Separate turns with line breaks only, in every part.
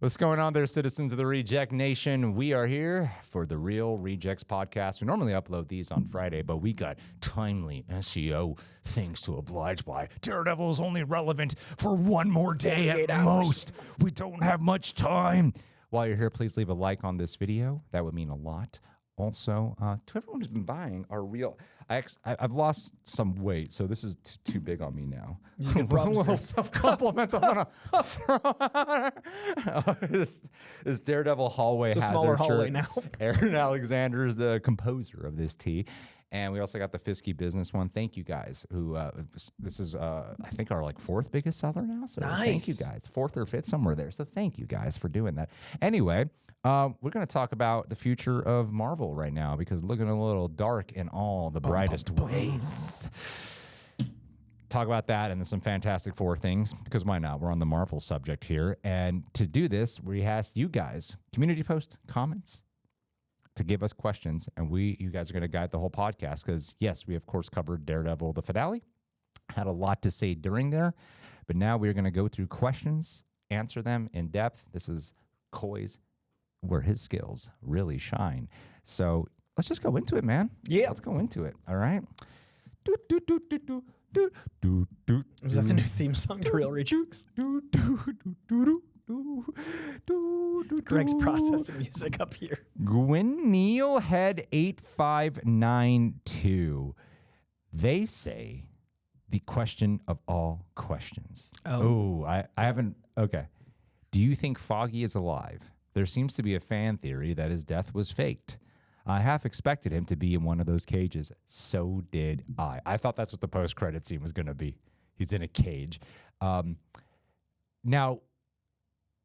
What's going on there, citizens of the Reject Nation? We are here for the Real Rejects podcast. We normally upload these on Friday, but we got timely SEO things to oblige by. Daredevil is only relevant for one more day at most. We don't have much time. While you're here, please leave a like on this video. That would mean a lot. Also, to everyone who's been buying our real, I've lost some weight, so this is too big on me now. A little self-compliment. This Daredevil hallway
It's a smaller hallway now.
Aaron Alexander is the composer of this tee. And we also got the Fisky Business one. Thank you guys. Who this is, I think, our fourth biggest seller now. So Thank you guys, fourth or fifth, somewhere there. So thank you guys for doing that. Anyway, we're going to talk about the future of Marvel right now because looking a little dark in all the brightest ways. Talk about that and then some Fantastic Four things because why not? We're on the Marvel subject here, and to do this, we asked you guys community post comments to give us questions, and you guys are going to guide the whole podcast because, yes, we, of course, covered Daredevil, the finale. Had a lot to say during there, but now we're going to go through questions, answer them in depth. This is Coy's, where his skills really shine. So let's just go into it, man.
Yeah.
Let's go into it, all right?
Was that the new theme song to Real Rejects? Greg's processing music up here.
Gwyn Neilhead 8592. They say the question of all questions. Oh, I haven't. Okay. Do you think Foggy is alive? There seems to be a fan theory that his death was faked. I half expected him to be in one of those cages. So did I. I thought that's what the post-credit scene was going to be. He's in a cage. Now,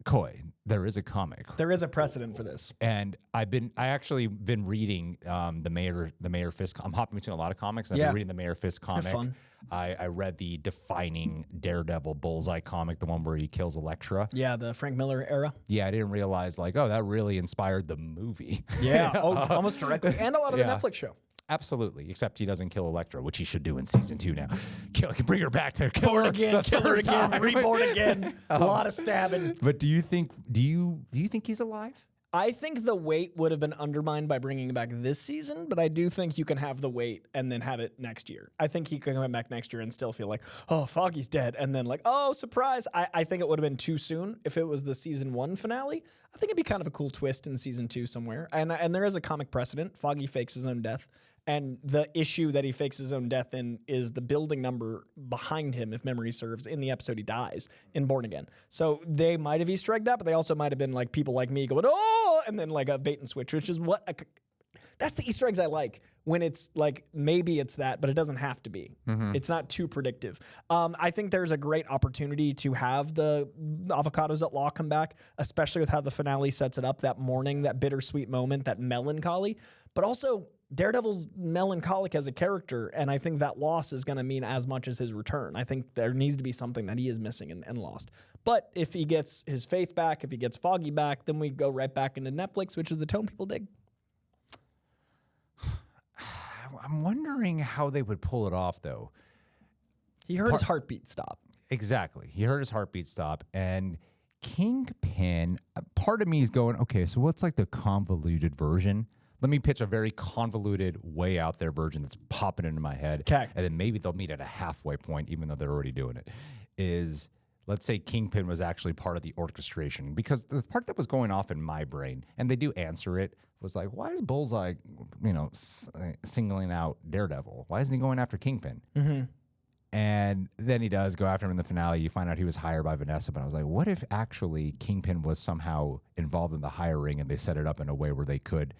Coy, there is a comic.
There is a precedent for this,
and I actually been reading the Mayor Fisk. I'm hopping between a lot of comics. I've been reading the Mayor Fisk comic.
Fun.
I read the defining Daredevil Bullseye comic, the one where he kills Elektra.
Yeah, the Frank Miller era.
Yeah, I didn't realize that really inspired the movie.
Yeah, almost directly, and a lot of the Netflix show.
Absolutely, except he doesn't kill Elektra, which he should do in season 2 now. Bring her back to
born again, kill her again, reborn again. A lot of stabbing.
But do you think he's alive?
I think the weight would have been undermined by bringing him back this season, but I do think you can have the weight and then have it next year. I think he could come back next year and still feel like, oh, Foggy's dead, and then oh, surprise. I think it would have been too soon if it was the season 1 finale. I think it'd be kind of a cool twist in season 2 somewhere. And there is a comic precedent. Foggy fakes his own death. And the issue that he fakes his own death in is the building number behind him, if memory serves, in the episode he dies in Born Again. So they might have Easter egged that, but they also might have been people like me going, oh, and then a bait and switch, which is that's the Easter eggs I like. When it's maybe it's that, but it doesn't have to be. Mm-hmm. It's not too predictive. I think there's a great opportunity to have the avocados at law come back, especially with how the finale sets it up, that morning, that bittersweet moment, that melancholy, but also Daredevil's melancholic as a character, and I think that loss is going to mean as much as his return. I think there needs to be something that he is missing and lost. But if he gets his faith back, if he gets Foggy back, then we go right back into Netflix, which is the tone people dig.
I'm wondering how they would pull it off, though.
He heard his heartbeat stop.
Exactly. He heard his heartbeat stop, and Kingpin, part of me is going, okay, so what's the convoluted version? Let me pitch a very convoluted, way out there version that's popping into my head.
Okay.
And then maybe they'll meet at a halfway point, even though they're already doing it. Let's say Kingpin was actually part of the orchestration. Because the part that was going off in my brain, and they do answer it, was why is Bullseye, singling out Daredevil? Why isn't he going after Kingpin? Mm-hmm. And then he does go after him in the finale. You find out he was hired by Vanessa. But I was like, what if actually Kingpin was somehow involved in the hiring and they set it up in a way where they could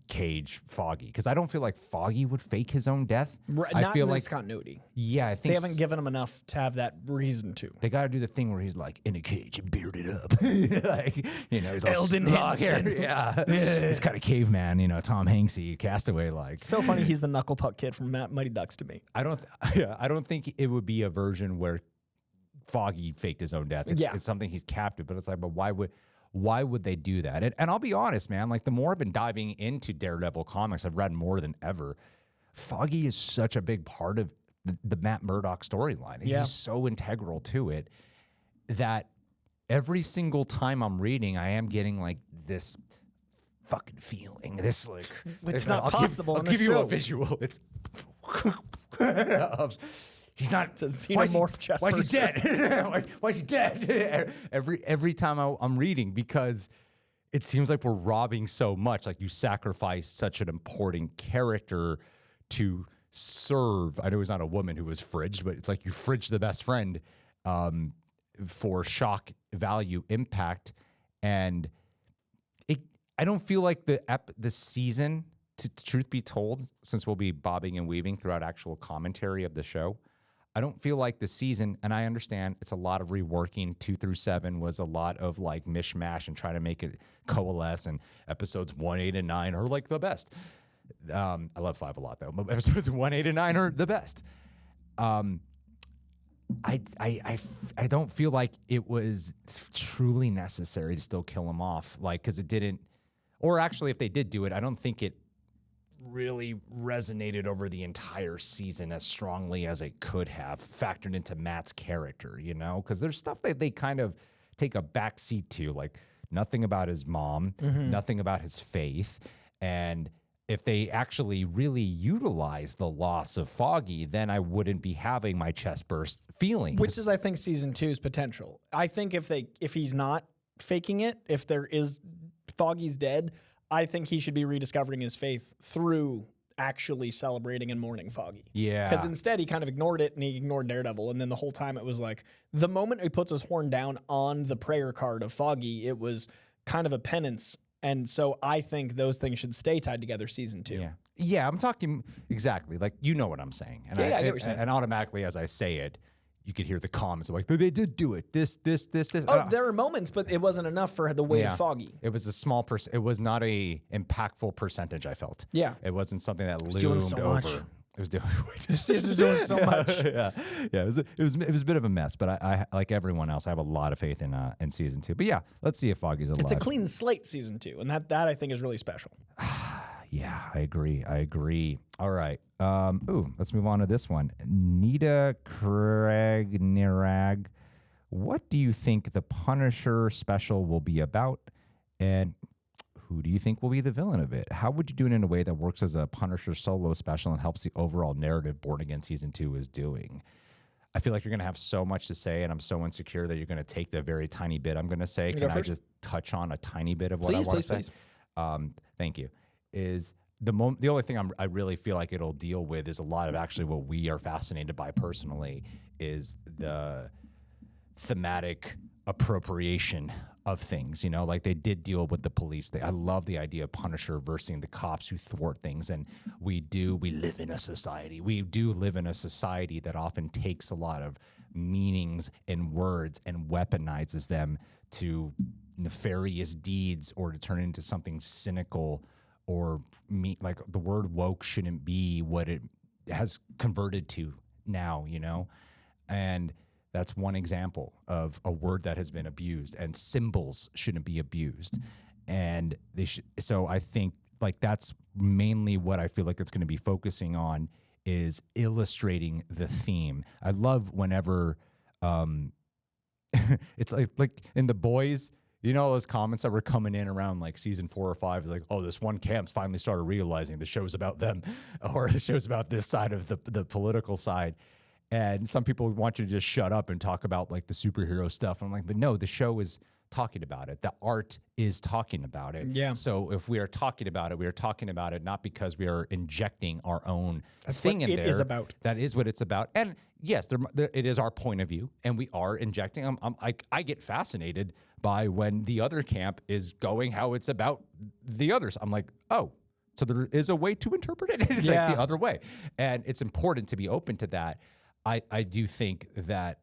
cage Foggy? Because I don't feel like Foggy would fake his oon death.
Right,
I
not
feel
in
like
this continuity.
Yeah, I think
they haven't given him enough to have that reason to.
They got to do the thing where he's in a cage and bearded up, he's all
Eldon Henson.
Yeah, he's kind of caveman, Tom Hanksy, Castaway
So funny, he's the knuckle puck kid from Mighty Ducks to me.
I don't think it would be a version where Foggy faked his own death. It's something he's captive, but it's but why would they do that? And I'll be honest, man, the more I've been diving into Daredevil comics, I've read more than ever. Foggy is such a big part of the Matt Murdock storyline. He's so integral to it that every single time I'm reading, I am getting like this fucking feeling. This like
it's not possible.
I'll give you a visual. It's he's not.
It's a xenomorph chest.
Why is he dead? Why is he dead? Every time I'm reading, because it seems like we're robbing so much. Like you sacrifice such an important character to serve. I know he's not a woman who was fridged, but it's like you fridge the best friend for shock value impact, and I don't feel like the season, to truth be told, since we'll be bobbing and weaving throughout actual commentary of the show, I don't feel like the season, and I understand it's a lot of reworking. 2 through 7 was a lot of like mishmash and trying to make it coalesce, and episodes 1, 8, and 9 are like the best. I love 5 a lot though, but episodes 1, 8, and 9 are the best. I don't feel like it was truly necessary to still kill him off, like, because it didn't, or actually if they did do it, I don't think it really resonated over the entire season as strongly as it could have, factored into Matt's character, you know, because there's stuff that they kind of take a backseat to, like nothing about his mom, nothing about his faith, and if they actually really utilize the loss of Foggy, then I wouldn't be having my chest burst feelings.
Which is, I think, season 2's potential. I think if he's not faking it, if there is Foggy's dead, I think he should be rediscovering his faith through actually celebrating and mourning Foggy.
Yeah.
Because instead he kind of ignored it and he ignored Daredevil. And then the whole time it was like, the moment he puts his horn down on the prayer card of Foggy, it was kind of a penance. And so I think those things should stay tied together season 2.
Yeah. Yeah, I'm talking exactly. Like, you know what I'm saying. And
I get what you're saying.
And automatically as I say it, you could hear the comments like, they did do it. This.
Oh, there are moments, but it wasn't enough for the weight of Foggy.
It was a small it was not a impactful percentage, I felt.
Yeah.
It wasn't something that loomed
doing so
over.
much.
It was doing
This season was doing so much.
Yeah. It was a bit of a mess, but I like everyone else, I have a lot of faith in season 2. But yeah, let's see if Foggy's alive.
It's a clean slate season 2, and that I think is really special.
Yeah, I agree. All right. Let's move on to this one. Nita Craig-Nirag. What do you think the Punisher special will be about? And who do you think will be the villain of it? How would you do it in a way that works as a Punisher solo special and helps the overall narrative Born Again Season 2 is doing? I feel like you're going to have so much to say, and I'm so insecure that you're going to take the very tiny bit I'm going to say. Can I just touch on a tiny bit of what I want to say? Thank you. Is the only thing I really feel like it'll deal with is a lot of actually what we are fascinated by personally is the thematic appropriation of things, you know, like they did deal with the police thing. I love the idea of Punisher versus the cops who thwart things. And we live in a society. We do live in a society that often takes a lot of meanings and words and weaponizes them to nefarious deeds or to turn into something cynical or like the word woke shouldn't be what it has converted to now, you know? And that's one example of a word that has been abused, and symbols shouldn't be abused. And they should. So I think like that's mainly what I feel like it's going to be focusing on is illustrating the theme. I love whenever it's like in The Boys, you know, those comments that were coming in around like season 4 or 5, like, oh, this one camp's finally started realizing the show's about them, or the show's about this side of the political side. And some people want you to just shut up and talk about like the superhero stuff. I'm like, but no, the show is talking about it. The art is talking about it.
Yeah.
So if we are talking about it, we are talking about it not because we are injecting our own thing in there.
It is about.
That is what it's about. And yes, it is our point of view, and we are injecting. I get fascinated by when the other camp is going how it's about the others. I'm like, oh, so there is a way to interpret it like the other way. And it's important to be open to that. I do think that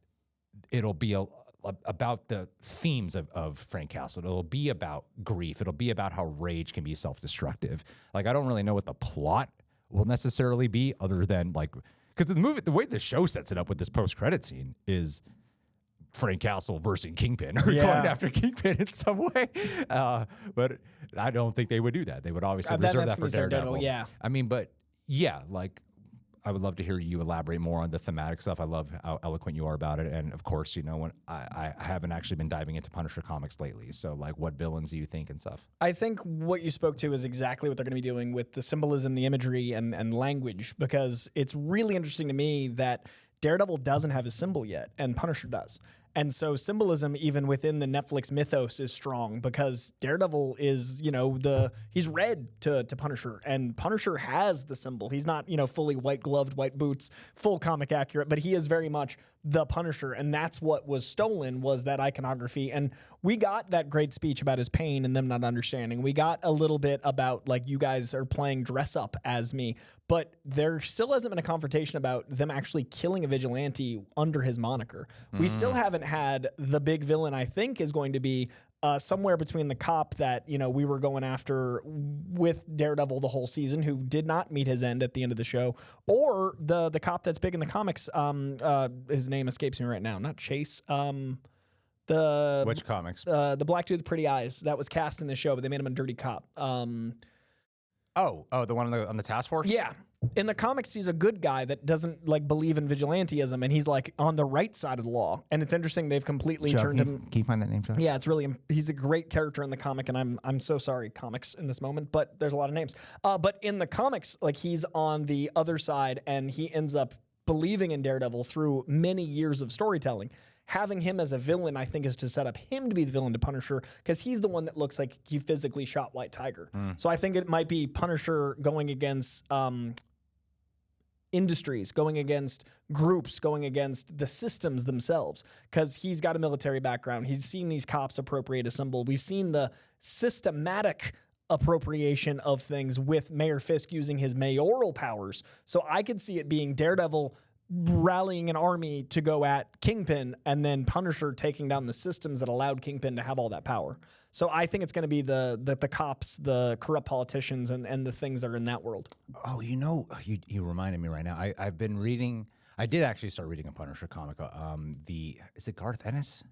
it'll be about the themes of Frank Castle. It'll be about grief. It'll be about how rage can be self-destructive. Like, I don't really know what the plot will necessarily be other than like, because the way the show sets it up with this post-credit scene is Frank Castle versus Kingpin, or going after Kingpin in some way. But I don't think they would do that. They would obviously reserve that for Daredevil.
Yeah.
I mean, but yeah, like, I would love to hear you elaborate more on the thematic stuff. I love how eloquent you are about it. And of course, you know, when I haven't actually been diving into Punisher comics lately. So like what villains do you think and stuff?
I think what you spoke to is exactly what they're going to be doing with the symbolism, the imagery, and language, because it's really interesting to me that Daredevil doesn't have a symbol yet, and Punisher does. And so symbolism, even within the Netflix mythos, is strong because Daredevil is, you know, he's red to Punisher, and Punisher has the symbol. He's not, you know, fully white gloved, white boots, full comic accurate, but he is very much the Punisher, and that's what was stolen, was that iconography. And we got that great speech about his pain and them not understanding. We got a little bit about, like, you guys are playing dress up as me, but there still hasn't been a confrontation about them actually killing a vigilante under his moniker. We still haven't had the big villain. I think is going to be somewhere between the cop that, you know, we were going after with Daredevil the whole season, who did not meet his end at the end of the show, or the cop that's big in the comics. His name escapes me right now. Not Chase.
Which comics?
The black dude with pretty eyes that was cast in the show, but they made him a dirty cop.
The one on the task force?
Yeah. In the comics, he's a good guy that doesn't like believe in vigilantism, and he's like on the right side of the law. And it's interesting they've completely turned him.
Can you find that name, Joe?
Yeah, he's a great character in the comic, and I'm so sorry, comics, in this moment, but there's a lot of names. But in the comics, like, he's on the other side, and he ends up believing in Daredevil through many years of storytelling. Having him as a villain, I think, is to set up him to be the villain to Punisher, because he's the one that looks like he physically shot White Tiger. So I think it might be Punisher going against industries, going against groups, going against the systems themselves, because he's got a military background. He's seen these cops appropriate a symbol. We've seen the systematic appropriation of things with Mayor Fisk using his mayoral powers. So I could see it being Daredevil rallying an army to go at Kingpin, and then Punisher taking down the systems that allowed Kingpin to have all that power. So I think it's going to be the cops, the corrupt politicians, and the things that are in that world.
Oh, you know, you reminded me right now. I've been reading. I did actually start reading a Punisher comic. Is it Garth Ennis?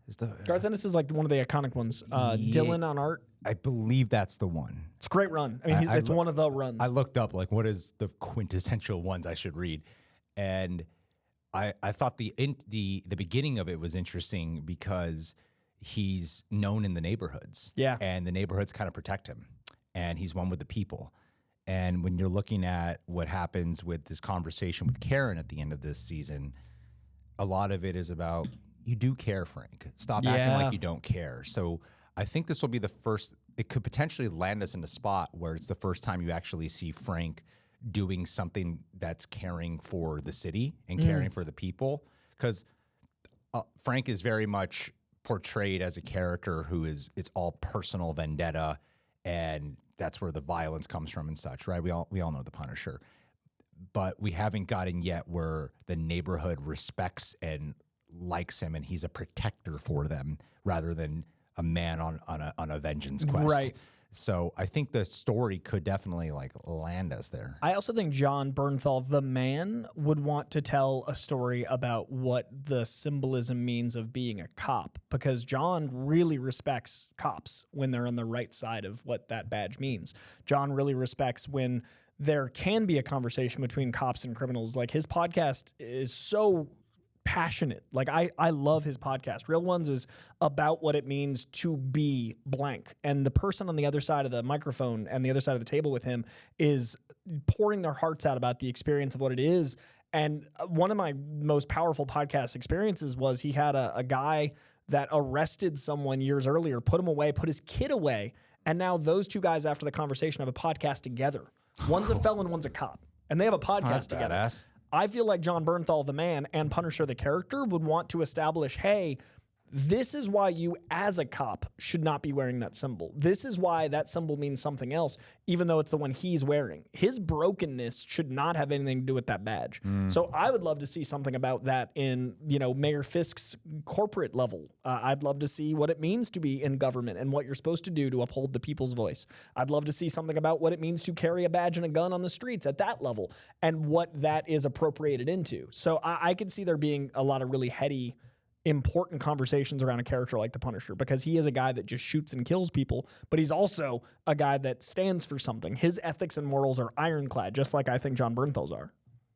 Garth Ennis is like one of the iconic ones. Dylan on art.
I believe that's the one.
It's a great run. I mean, it's one of the runs.
I looked up like what is the quintessential ones I should read, and I thought the beginning of it was interesting because he's known in the neighborhoods.
Yeah.
And the neighborhoods kind of protect him. And he's one with the people. And when you're looking at what happens with this conversation with Karen at the end of this season, a lot of it is about, you do care, Frank. Stop acting like you don't care. So I think this will be the first, it could potentially land us in a spot where it's the first time you actually see Frank doing something that's caring for the city and caring for the people. Because Frank is very much portrayed as a character who it's all personal vendetta, and that's where the violence comes from and such, right? We all know the Punisher, but we haven't gotten yet where the neighborhood respects and likes him, and he's a protector for them rather than a man on a vengeance quest.
Right.
So I think the story could definitely like land us there.
I also think John Bernthal, the man, would want to tell a story about what the symbolism means of being a cop, because John really respects cops when they're on the right side of what that badge means. John really respects when there can be a conversation between cops and criminals. Like, his podcast is so passionate. Like, I love his podcast. Real Ones is about what it means to be blank. And the person on the other side of the microphone and the other side of the table with him is pouring their hearts out about the experience of what it is. And one of my most powerful podcast experiences was he had a guy that arrested someone years earlier, put him away, put his kid away. And now those two guys, after the conversation, have a podcast together. One's a felon, one's a cop. And they have a podcast together.
Badass.
I feel like John Bernthal, the man, and Punisher, the character, would want to establish, hey, this is why you as a cop should not be wearing that symbol. This is why that symbol means something else, even though it's the one he's wearing. His brokenness should not have anything to do with that badge. So I would love to see something about that in, Mayor Fisk's corporate level. I'd love to see what it means to be in government and what you're supposed to do to uphold the people's voice. I'd love to see something about what it means to carry a badge and a gun on the streets at that level and what that is appropriated into. So I could see there being a lot of really heady, important conversations around a character like the Punisher, because he is a guy that just shoots and kills people, but he's also a guy that stands for something. His ethics and morals are ironclad, just like I think John Bernthal's are.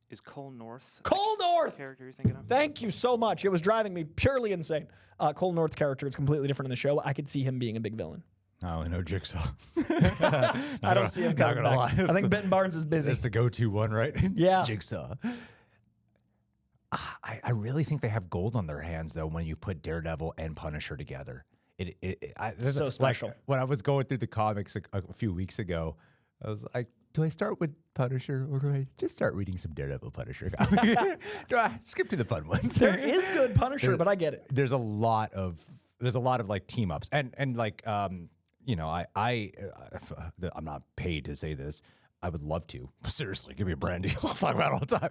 Is Cole North
Cole North!
character you're thinking of?
Thank you so much. It was driving me purely insane. Cole North's character is completely different in the show. I could see him being a big villain.
I only know Jigsaw.
I don't see him coming back. I think Benton Barnes is busy.
That's the go-to one, right?
Yeah.
Jigsaw. I really think they have gold on their hands, though, when you put Daredevil and Punisher together.
So special.
Like, when I was going through the comics a few weeks ago, I was like, do I start with Punisher or do I just start reading some Daredevil Punisher? Do I skip to the fun ones?
There is good Punisher, but I get it.
There's a lot of like team ups and like you know, I'm not paid to say this. I would love to. Seriously, give me a brand deal. I'll talk about it all the time.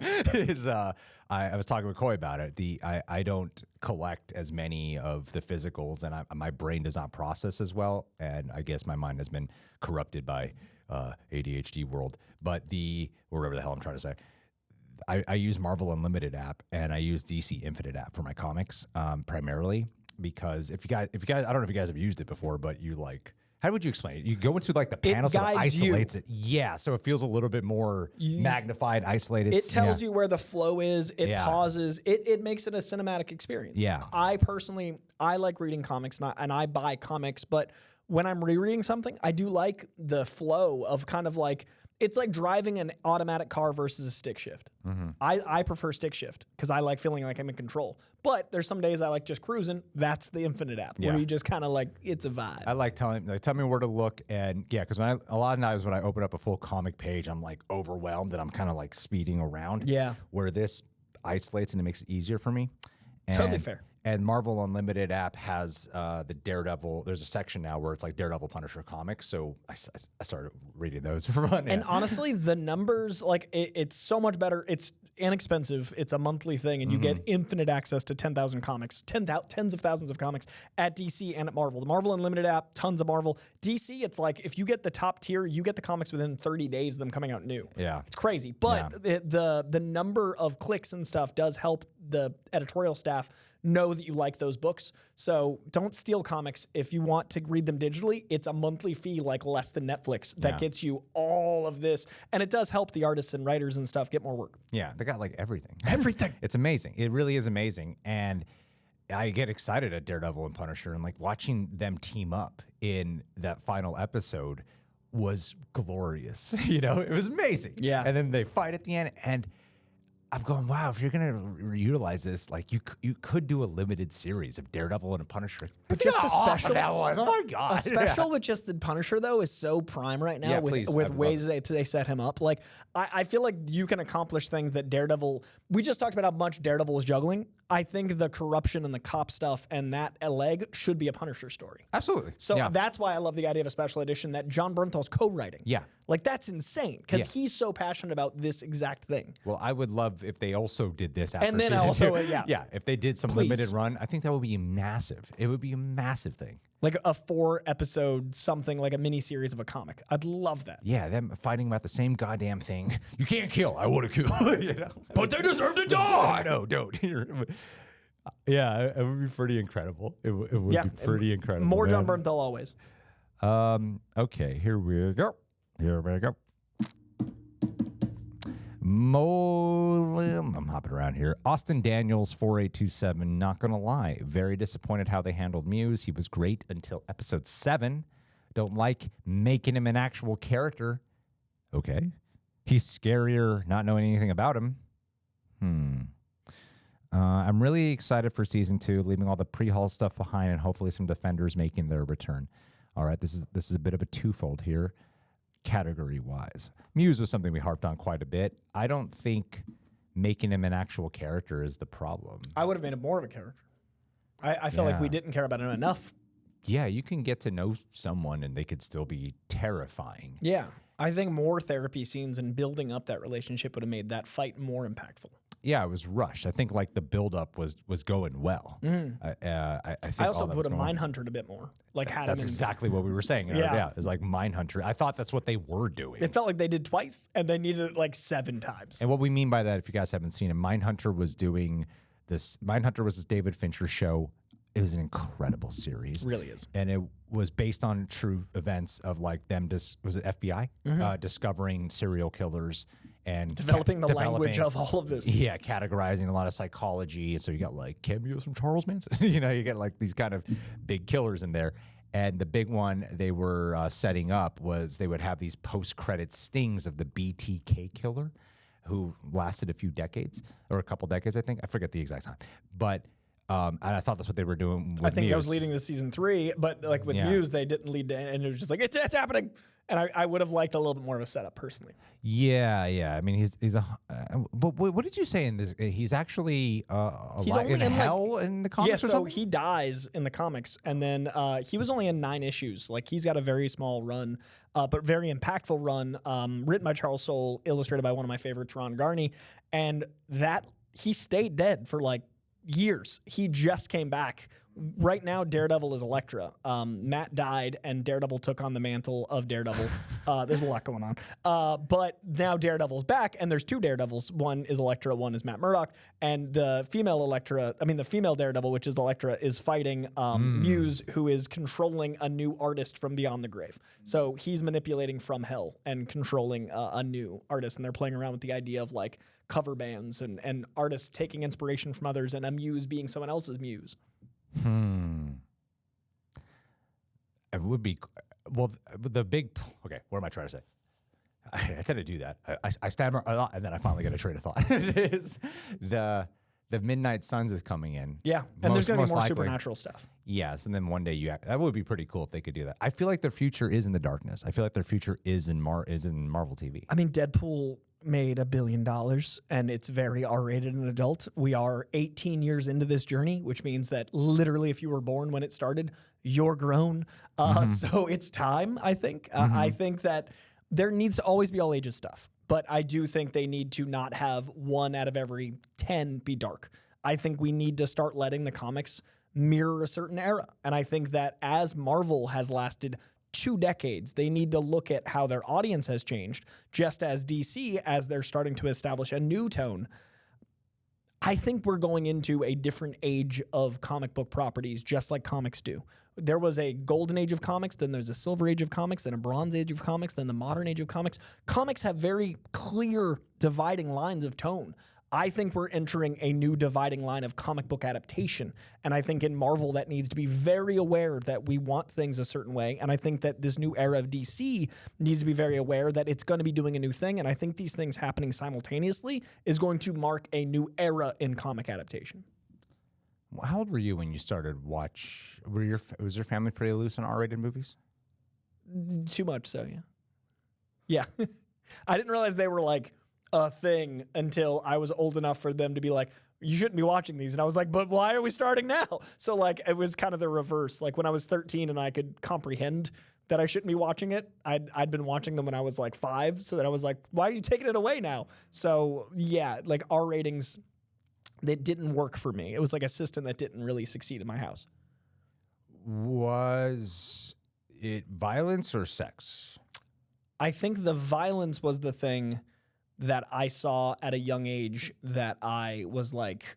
I was talking with Coy about it. I don't collect as many of the physicals, and my brain does not process as well. And I guess my mind has been corrupted by ADHD world. But whatever the hell I'm trying to say. I use Marvel Unlimited app and I use DC Infinite app for my comics primarily because if you guys, I don't know if you guys have used it before, but you like. How would you explain it? You go into like the panel, so it isolates it. Yeah, so it feels a little bit more magnified, isolated.
It tells you where the flow is. It pauses. It makes it a cinematic experience.
Yeah.
I personally, I like reading comics, and I buy comics, but when I'm rereading something, I do like the flow of kind of like, it's like driving an automatic car versus a stick shift.
Mm-hmm.
I prefer stick shift because I like feeling like I'm in control. But there's some days I like just cruising. That's the Infinite app where you just kind of like, it's a vibe.
I like tell me where to look, and because a lot of times when I open up a full comic page, I'm like overwhelmed and I'm kind of like speeding around.
Yeah.
Where this isolates and it makes it easier for me. And,
Totally fair.
And Marvel Unlimited app has the Daredevil. There's a section now where it's like Daredevil Punisher comics. So I started reading those for fun.
And honestly, the numbers, like it's so much better. It's inexpensive. It's a monthly thing, and you get infinite access to 10,000 comics, tens of thousands of comics at DC and at Marvel. The Marvel Unlimited app, tons of Marvel. DC, it's like if you get the top tier, you get the comics within 30 days of them coming out new.
Yeah.
It's crazy. But the number of clicks and stuff does help the editorial staff know that you like those books. So don't steal comics. If you want to read them digitally, it's a monthly fee, like less than Netflix, that gets you all of this. And it does help the artists and writers and stuff get more work.
Yeah, they got like everything.
Everything.
It's amazing. It really is amazing. And I get excited at Daredevil and Punisher, and like watching them team up in that final episode was glorious. You know, it was amazing.
Yeah.
And then they fight at the end, and I'm going, wow, if you're going to utilize this, like you could do a limited series of Daredevil and a Punisher.
But just a special,
that was. Oh my God.
A special with just the Punisher, though, is so prime right now with ways they set him up. Like, I feel like you can accomplish things that Daredevil, we just talked about how much Daredevil was juggling. I think the corruption and the cop stuff and that leg should be a Punisher story.
Absolutely.
So that's why I love the idea of a special edition that John Bernthal's co-writing.
Yeah.
Like, that's insane because he's so passionate about this exact thing.
Well, I would love if they also did this after
And then
season
also,
two. Yeah, if they did some limited run, I think that would be massive. It would be a massive thing.
Like a 4-episode something, like a mini series of a comic. I'd love that.
Yeah, them fighting about the same goddamn thing. You can't kill. I want to kill. You know? But they deserve to die. No, don't. Yeah, it would be pretty incredible. It would be pretty incredible.
More John Bernthal always.
Okay, here we go. I'm hopping around here. Austin Daniels 4827. Not gonna lie, very disappointed how they handled Muse. He was great until episode 7. Don't like making him an actual character. Okay, he's scarier not knowing anything about him. I'm really excited for season 2, leaving all the pre-haul stuff behind and hopefully some defenders making their return. All right, this is a bit of a twofold here. Category-wise, Muse was something we harped on quite a bit. I don't think making him an actual character is the problem.
I would have made him more of a character. I feel like we didn't care about him enough.
Yeah, you can get to know someone and they could still be terrifying.
Yeah, I think more therapy scenes and building up that relationship would have made that fight more impactful.
Yeah, it was rushed. I think like the buildup was going well. I think
I also would have Mindhuntered a bit more. Like
that's exactly what we were saying. Yeah, it's like Mindhunter. I thought that's what they were doing.
It felt like they did twice, and they needed it like 7 times.
And what we mean by that, if you guys haven't seen it, Mindhunter was doing this. Mindhunter was this David Fincher show. It was an incredible series.
It really is.
And it was based on true events of like them was it FBI discovering serial killers and
developing the language of all of this.
Yeah, categorizing a lot of psychology. And so you got like cameos from Charles Manson. You know, you get like these kind of big killers in there. And the big one they were setting up was they would have these post-credit stings of the BTK killer, who lasted a few decades or a couple decades, I think. I forget the exact time. But and I thought that's what they were doing with
I think
Muse.
that was leading to season 3, but like with Muse, they didn't lead to, and it was just like, it's happening. And I would have liked a little bit more of a setup personally.
Yeah. I mean, he's a. But what did you say in this? He's actually alive in hell in the comics.
Yeah,
or
so
something?
he dies in the comics, and then he was only in 9 issues. Like he's got a very small run, but very impactful run. Written by Charles Soule, illustrated by one of my favorites, Ron Garney, and that he stayed dead for like years. He just came back. Right now, Daredevil is Elektra. Matt died, and Daredevil took on the mantle of Daredevil. There's a lot going on. But now Daredevil's back, and there's 2 Daredevils. One is Elektra, one is Matt Murdock. And the female Daredevil, which is Elektra, is fighting Muse, who is controlling a new artist from beyond the grave. So he's manipulating from hell and controlling a new artist. And they're playing around with the idea of like cover bands and artists taking inspiration from others, and a muse being someone else's muse.
It would be the big. Okay, what am I trying to say? I tend to do that. I stammer a lot, and then I finally get a train of thought. It is the Midnight Suns is coming in.
Yeah, and there's going to be more
likely.
supernatural stuff.
Yes, and then one day that would be pretty cool if they could do that. I feel like their future is in the darkness. I feel like their future is in Marvel TV.
I mean, Deadpool made $1 billion, and it's very R-rated and adult. We are 18 years into this journey, which means that literally, if you were born when it started, you're grown. So it's time. I think. I think that there needs to always be all ages stuff, but I do think they need to not have 1 out of every 10 be dark. I think we need to start letting the comics mirror a certain era, and I think that as Marvel has lasted 2 decades, they need to look at how their audience has changed, just as DC, as they're starting to establish a new tone. I think we're going into a different age of comic book properties, just like comics do. There was a golden age of comics, then there's a silver age of comics, then a bronze age of comics, then the modern age of comics. Comics have very clear dividing lines of tone. I think we're entering a new dividing line of comic book adaptation. And I think in Marvel that needs to be very aware that we want things a certain way. And I think that this new era of DC needs to be very aware that it's going to be doing a new thing. And I think these things happening simultaneously is going to mark a new era in comic adaptation.
How old were you when you started watch? Was your family pretty loose on R-rated movies?
Too much so, yeah. Yeah. I didn't realize they were like a thing until I was old enough for them to be like, you shouldn't be watching these. And I was like, but why are we starting now? So like it was kind of the reverse. Like when I was 13 and I could comprehend that I shouldn't be watching it, I'd been watching them when I was like 5. So that I was like, why are you taking it away now? So yeah, like R ratings that didn't work for me. It was like a system that didn't really succeed in my house.
Was it violence or sex?
I think the violence was the thing that I saw at a young age that I was like,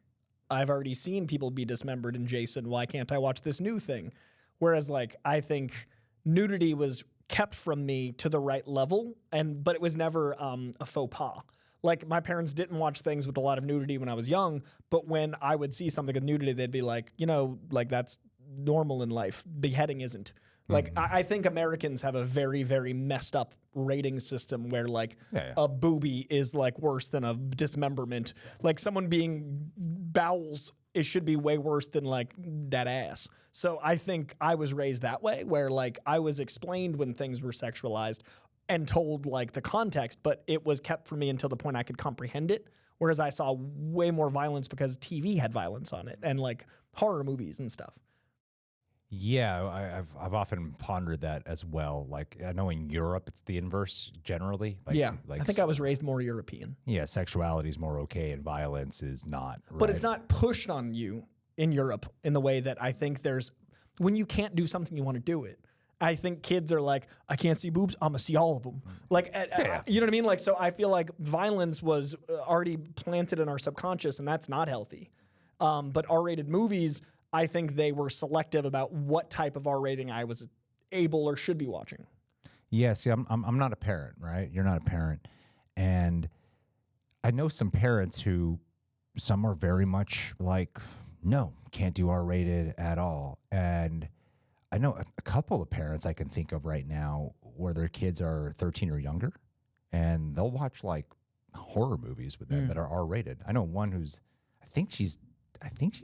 I've already seen people be dismembered in Jason. Why can't I watch this new thing? Whereas like, I think nudity was kept from me to the right level, but it was never a faux pas. Like my parents didn't watch things with a lot of nudity when I was young, but when I would see something with nudity, they'd be like, like that's normal in life. Beheading isn't. Like, I think Americans have a very, very messed up rating system where, like, a boobie is, like, worse than a dismemberment. Like, someone being bowels, it should be way worse than, like, that ass. So I think I was raised that way, where, like, I was explained when things were sexualized and told, like, the context, but it was kept from me until the point I could comprehend it. Whereas I saw way more violence because TV had violence on it and, like, horror movies and stuff.
Yeah, I've often pondered that as well. Like I know in Europe it's the inverse generally. Like,
yeah, I think I was raised more European.
Yeah, sexuality is more okay and violence is not. Right?
But it's not pushed on you in Europe in the way that I think there's when you can't do something you want to do it. I think kids are like, I can't see boobs, I'm gonna see all of them. Like, you know what I mean? Like, so I feel like violence was already planted in our subconscious, and that's not healthy. But R-rated movies, I think they were selective about what type of R rating I was able or should be watching.
Yeah, see, I'm not a parent, right? You're not a parent, and I know some parents who, some are very much like, no, can't do R-rated at all. And I know a couple of parents I can think of right now where their kids are 13 or younger, and they'll watch like horror movies with them that are R-rated. I know one who's, I think she's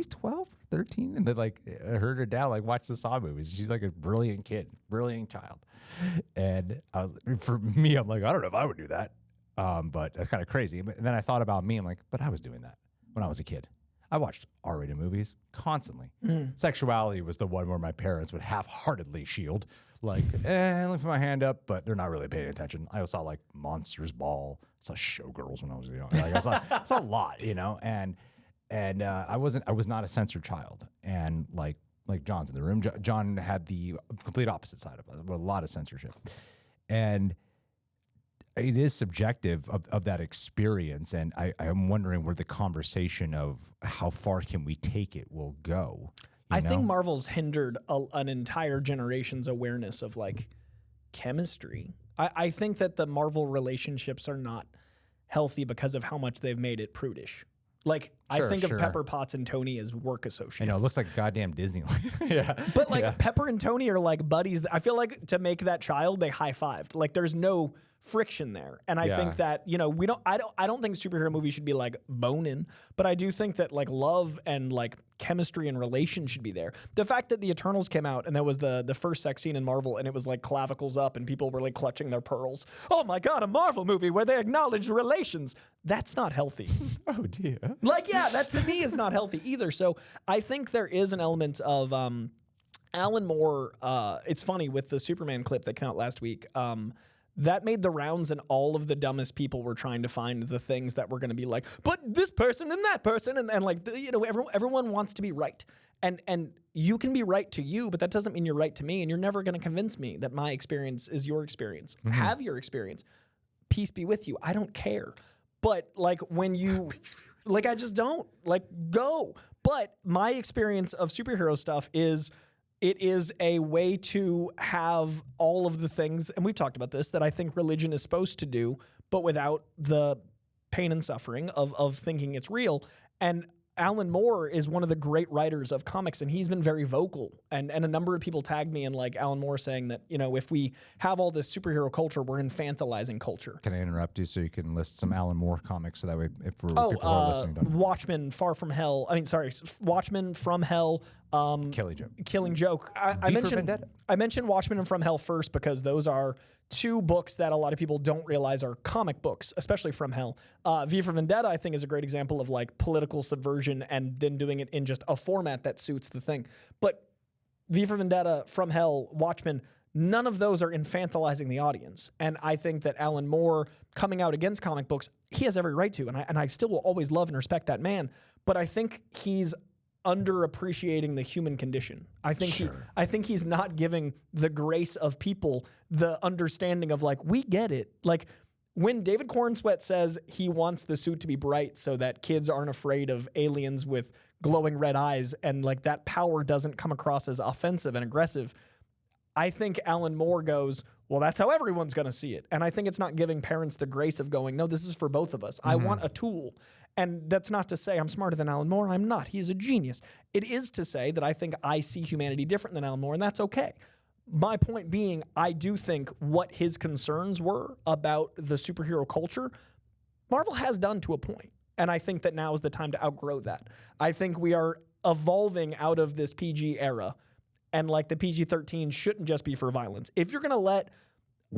12, 13, and they like heard her dad like watch the Saw movies. She's like a brilliant kid, brilliant child. And for me, I'm like, I don't know if I would do that. But that's kind of crazy. But then I thought about me. I'm like, but I was doing that when I was a kid. I watched R-rated movies constantly. Sexuality was the one where my parents would half-heartedly shield. Like, let me put my hand up, but they're not really paying attention. I saw like Monsters Ball. I saw Showgirls when I was young. Like, I saw a lot, you know. And I was not a censored child. And like John's in the room, John had the complete opposite side of it, with a lot of censorship. And it is subjective of that experience, and I'm wondering where the conversation of how far can we take it will go.
I think Marvel's hindered an entire generation's awareness of like chemistry. I think that the Marvel relationships are not healthy because of how much they've made it prudish. Like, I think of Pepper Potts and Tony as work associates.
I know, it looks like goddamn Disneyland. Yeah.
But like Pepper and Tony are like buddies. I feel like to make that child, they high-fived. Like, there's no friction there. And I think that, you know, I don't think superhero movies should be like boning, but I do think that like love and like chemistry and relation should be there. The fact that the Eternals came out and that was the first sex scene in Marvel and it was like clavicles up and people were like clutching their pearls. Oh my God, a Marvel movie where they acknowledge relations. That's not healthy.
Oh dear.
Like, yeah, that to me is not healthy either. So I think there is an element of Alan Moore. It's funny with the Superman clip that came out last week. That made the rounds, and all of the dumbest people were trying to find the things that were going to be like, but this person and that person, and like, you know, everyone wants to be right. And you can be right to you, but that doesn't mean you're right to me, and you're never going to convince me that my experience is your experience. Mm-hmm. Have your experience. Peace be with you. I don't care. But like when you, like I just don't, like go. But my experience of superhero stuff is, it is a way to have all of the things, and we've talked about this, that I think religion is supposed to do, but without the pain and suffering of thinking it's real. And Alan Moore is one of the great writers of comics, and he's been very vocal. And a number of people tagged me in like Alan Moore saying that, you know, if we have all this superhero culture, we're infantilizing culture.
Can I interrupt you so you can list some Alan Moore comics so that way if people who are listening don't know.
Watchmen, Watchmen, From Hell. Killing Joke. I mentioned Watchmen and From Hell first because those are two books that a lot of people don't realize are comic books, especially From Hell. V for Vendetta, I think, is a great example of like political subversion and then doing it in just a format that suits the thing. But V for Vendetta, From Hell, Watchmen, none of those are infantilizing the audience. And I think that Alan Moore coming out against comic books, he has every right to, and I still will always love and respect that man. But I think he's underappreciating the human condition. I think he's not giving the grace of people the understanding of like, we get it. Like when David Cornsweet says he wants the suit to be bright so that kids aren't afraid of aliens with glowing red eyes and like that power doesn't come across as offensive and aggressive, I think Alan Moore goes, well, that's how everyone's going to see it. And I think it's not giving parents the grace of going, no, this is for both of us. Mm-hmm. I want a tool. And that's not to say I'm smarter than Alan Moore. I'm not. He's a genius. It is to say that I think I see humanity different than Alan Moore, and that's okay. My point being, I do think what his concerns were about the superhero culture, Marvel has done to a point. And I think that now is the time to outgrow that. I think we are evolving out of this PG era, and like the PG-13 shouldn't just be for violence. If you're going to let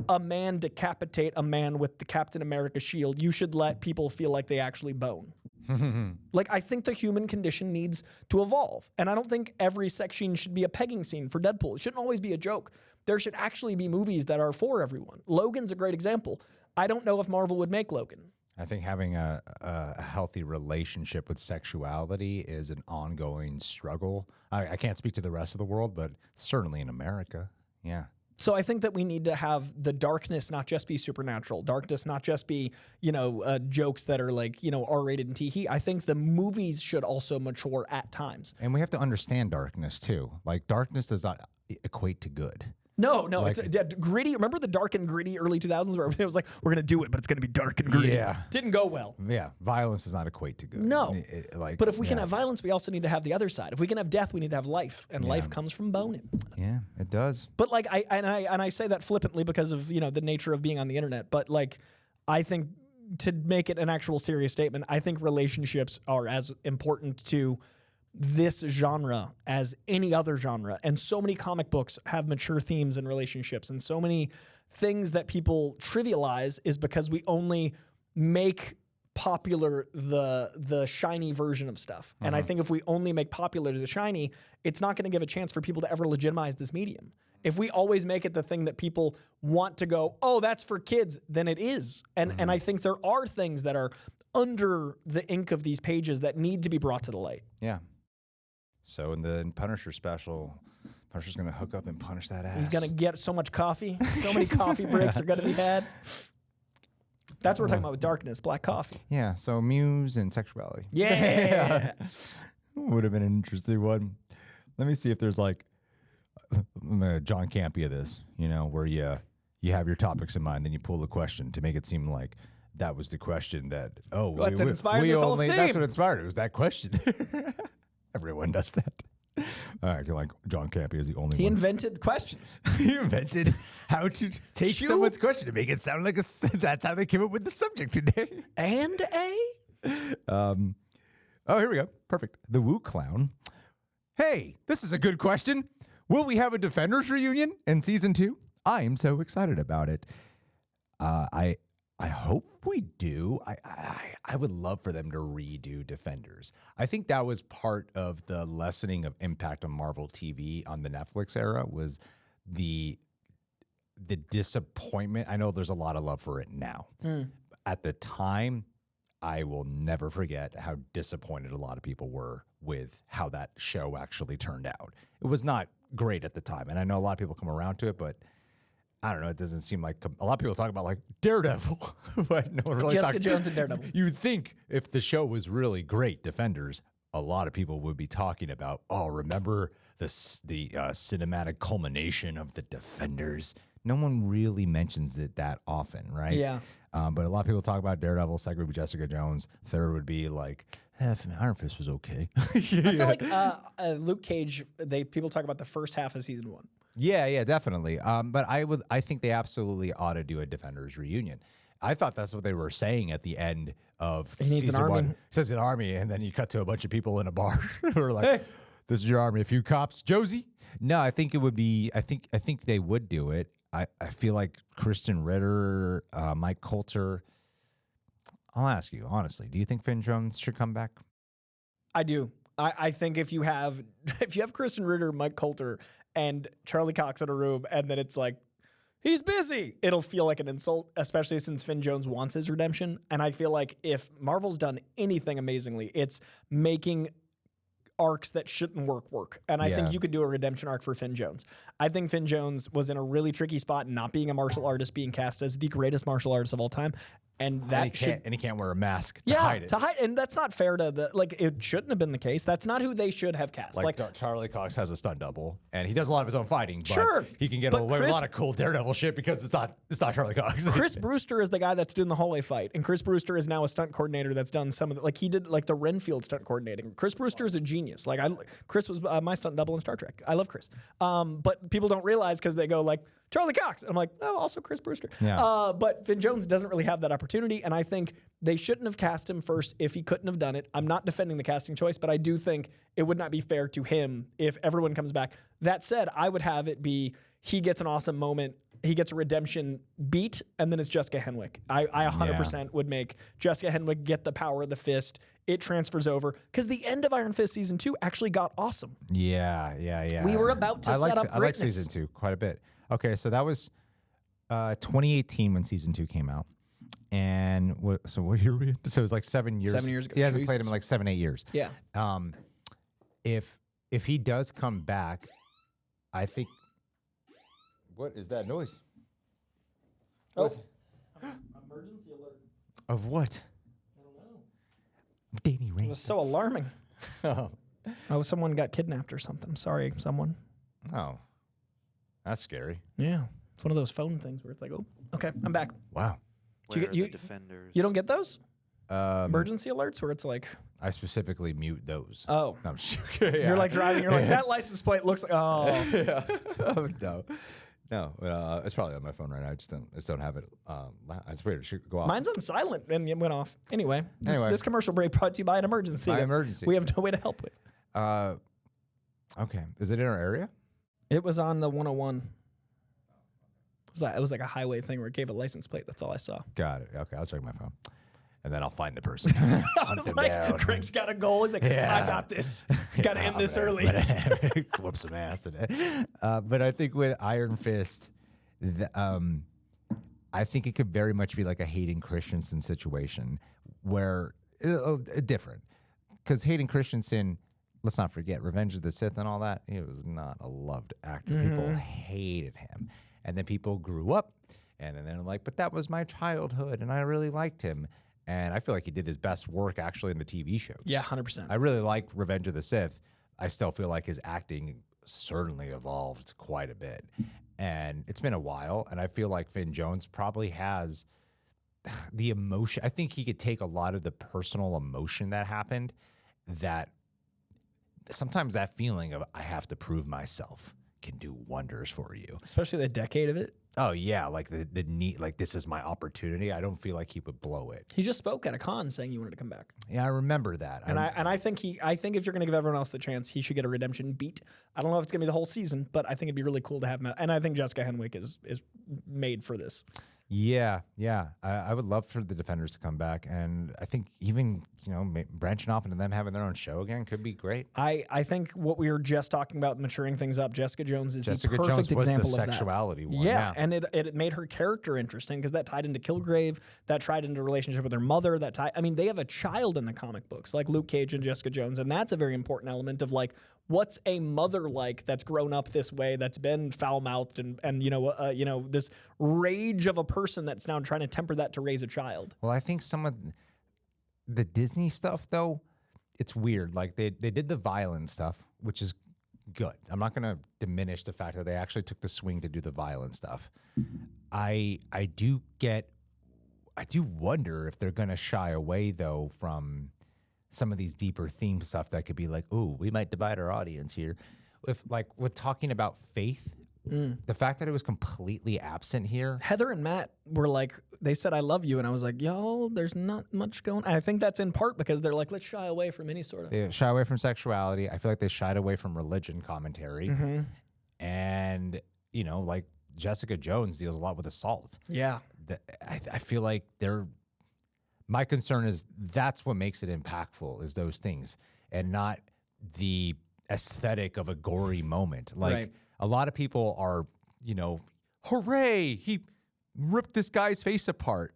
a man decapitate a man with the Captain America shield, you should let people feel like they actually bone. Like, I think the human condition needs to evolve. And I don't think every sex scene should be a pegging scene for Deadpool. It shouldn't always be a joke. There should actually be movies that are for everyone. Logan's a great example. I don't know if Marvel would make Logan.
I think having a healthy relationship with sexuality is an ongoing struggle. I can't speak to the rest of the world, but certainly in America, yeah.
So I think that we need to have the darkness not just be supernatural, darkness not just be, jokes that are like, R-rated and tee-hee. I think the movies should also mature at times.
And we have to understand darkness too. Like darkness does not equate to good.
No,
Like-
it's gritty. Remember the dark and gritty early 2000s where it was like, we're going to do it, but it's going to be dark and gritty.
Yeah.
Didn't go well.
Yeah, violence does not equate to good.
No.
Like,
But if we can
yeah.
have violence, we also need to have the other side. If we can have death, we need to have life. And life comes from boning.
Yeah, it does.
But like I say that flippantly because of, you know, the nature of being on the internet. But like I think to make it an actual serious statement, I think relationships are as important to this genre as any other genre. And so many comic books have mature themes in relationships, and so many things that people trivialize is because we only make popular the shiny version of stuff. And I think if we only make popular the shiny, it's not going to give a chance for people to ever legitimize this medium. If we always make it the thing that people want to go, oh, that's for kids, then it is. And I think there are things that are under the ink of these pages that need to be brought to the light.
Yeah. So in the Punisher special, Punisher's going to hook up and punish that ass.
He's going to get so much coffee. So many coffee breaks are going to be had. That's what we're talking about with darkness, black coffee.
Yeah, so Muse and sexuality.
Yeah.
Would have been an interesting one. Let me see if there's like John Campea this, you know, where you have your topics in mind, then you pull the question to make it seem like that was the question that,
What inspired this whole theme?
That's what inspired it, was that question. Everyone does that. All right, you're like, John Campea is the only
He
one.
invented questions.
He invented how to take
Chew?
someone's question to make it sound like that's how they came up with the subject today.
And
Oh, here we go. Perfect. The Woo Clown. Hey, this is a good question. Will we have a Defenders reunion in season 2? I am so excited about it. I hope we do. I would love for them to redo Defenders. I think that was part of the lessening of impact on Marvel TV on the Netflix era, was the disappointment. I know there's a lot of love for it now. At the time, I will never forget how disappointed a lot of people were with how that show actually turned out. It was not great at the time, and I know a lot of people come around to it, but I don't know. It doesn't seem like a lot of people talk about like Daredevil, but no one really
Jessica
talks.
Jones and Daredevil.
You'd think if the show was really great, Defenders, a lot of people would be talking about, oh, remember the cinematic culmination of the Defenders. No one really mentions it that often, right?
Yeah.
But a lot of people talk about Daredevil. Second would be Jessica Jones. Third would be like, Iron Fist was okay.
I feel like Luke Cage, people talk about the first half of season 1.
Yeah, definitely. But I think they absolutely ought to do a Defenders reunion. I thought that's what they were saying at the end of season 1. It says an army, and then you cut to a bunch of people in a bar who are like, hey, this is your army, a few cops, Josie. No, I think it would be. I think they would do it. I feel like Kristen Ritter, Mike Coulter. I'll ask you honestly. Do you think Finn Jones should come back?
I do. I think if you have Kristen Ritter, Mike Coulter, and Charlie Cox in a room, and then it's like, he's busy, it'll feel like an insult, especially since Finn Jones wants his redemption. And I feel like if Marvel's done anything amazingly, it's making arcs that shouldn't work. And I think you could do a redemption arc for Finn Jones. I think Finn Jones was in a really tricky spot, not being a martial artist, being cast as the greatest martial artist of all time. And that
he can't wear a mask to hide it.
And that's not fair to it shouldn't have been the case. That's not who they should have cast.
Like Charlie Cox has a stunt double, and he does a lot of his own fighting. But
sure,
he can get away with a lot of cool Daredevil shit because it's not Charlie Cox.
Chris Brewster is the guy that's doing the hallway fight, and Chris Brewster is now a stunt coordinator that's done some of the, he did the Renfield stunt coordinating. Chris Brewster is a genius. Chris was my stunt double in Star Trek. I love Chris, but people don't realize because they go like Charlie Cox, and I'm like, oh, also Chris Brewster.
Yeah.
But Finn Jones doesn't really have that opportunity, and I think they shouldn't have cast him first if he couldn't have done it. I'm not defending the casting choice, but I do think it would not be fair to him if everyone comes back. That said, I would have it be he gets an awesome moment, he gets a redemption beat, and then it's Jessica Henwick. I 100% would make Jessica Henwick get the power of the fist. It transfers over because the end of Iron Fist season 2 actually got awesome.
Yeah.
We were about to set up greatness.
I like season 2 quite a bit. Okay, so that was 2018 when season 2 came out. And what year were we in? So it was like 7 years.
7 years ago.
He hasn't played him in like 7-8 years.
Yeah.
If he does come back, I think. What is that noise?
Oh. Emergency alert.
Of what?
I don't know.
Danny Rain.
It was so alarming. Oh, someone got kidnapped or something. Sorry, someone.
Oh. That's scary.
Yeah. It's one of those phone things where it's like, oh, okay, I'm back.
Wow.
Where are the defenders?
You don't get those? Emergency alerts where it's like...
I specifically mute those.
Oh.
No, I'm just joking. Yeah.
You're like driving, you're like, that license plate looks like... Oh.
Yeah. Oh, no. No, it's probably on my phone right now. I just don't have it. It's weird. It should go off.
Mine's on silent and it went off. Anyway, this commercial break brought to you by an emergency.
By emergency.
We have no way to help with.
Okay. Is it in our area?
It was on the 101. It was like a highway thing where it gave a license plate. That's all I saw.
Got it. Okay, I'll check my phone. And then I'll find the person.
I was like, Craig's got a goal. He's like, I got this. Got to end this early.
Whoop some ass today. But I think with Iron Fist, I think it could very much be like a Hayden Christensen situation where different. Because Hayden Christensen, let's not forget, Revenge of the Sith and all that, he was not a loved actor. People hated him. And then people grew up, and then they're like, but that was my childhood, and I really liked him. And I feel like he did his best work actually in the TV shows.
Yeah, 100%.
I really like Revenge of the Sith. I still feel like his acting certainly evolved quite a bit. And it's been a while, and I feel like Finn Jones probably has the emotion. I think he could take a lot of the personal emotion that happened, that sometimes that feeling of I have to prove myself can do wonders for you.
Especially the decade of it.
Oh yeah, like the need, like this is my opportunity. I don't feel like he would blow it.
He just spoke at a con saying he wanted to come back.
Yeah, I remember that.
And I think if you're going to give everyone else the chance, he should get a redemption beat. I don't know if it's going to be the whole season, but I think it'd be really cool to have him. And I think Jessica Henwick is made for this.
Yeah. I would love for the Defenders to come back, and I think even branching off into them having their own show again could be great.
I think what we were just talking about, maturing things up, Jessica Jones is the perfect
Jones was
example
the
of
sexuality
that.
one.
Yeah, and it made her character interesting because that tied into Kilgrave, that tied into relationship with her mother. They have a child in the comic books, like Luke Cage and Jessica Jones, and that's a very important element of like, what's a mother like that's grown up this way, that's been foul-mouthed and this rage of a person that's now trying to temper that to raise a child.
Well, I think some of the Disney stuff, though, it's weird. Like they did the violent stuff, which is good. I'm not going to diminish the fact that they actually took the swing to do the violent stuff. I do wonder if they're going to shy away, though, from some of these deeper theme stuff that could be like, ooh, we might divide our audience here. With talking about faith, the fact that it was completely absent here.
Heather and Matt were like, they said, I love you. And I was like, yo, there's not much going on. I think that's in part because they're like, let's shy away from any sort of.
They shy away from sexuality. I feel like they shied away from religion commentary. And, like Jessica Jones deals a lot with assault.
Yeah.
I feel like my concern is that's what makes it impactful is those things and not the aesthetic of a gory moment. Like a lot of people are, hooray, he ripped this guy's face apart.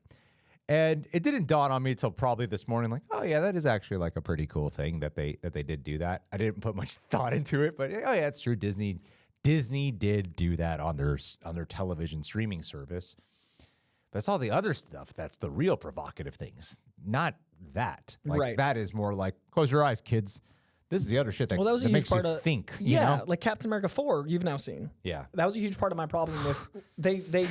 And it didn't dawn on me until probably this morning, like, oh yeah, that is actually like a pretty cool thing that they did do that. I didn't put much thought into it, but oh yeah, it's true. Disney did do that on their television streaming service. But it's all the other stuff that's the real provocative things, not that. Like that is more like, close your eyes, kids. This is the other shit that,
that was a huge
makes
part
you
of,
think.
Yeah, like Captain America 4, you've now seen.
Yeah.
That was a huge part of my problem with, they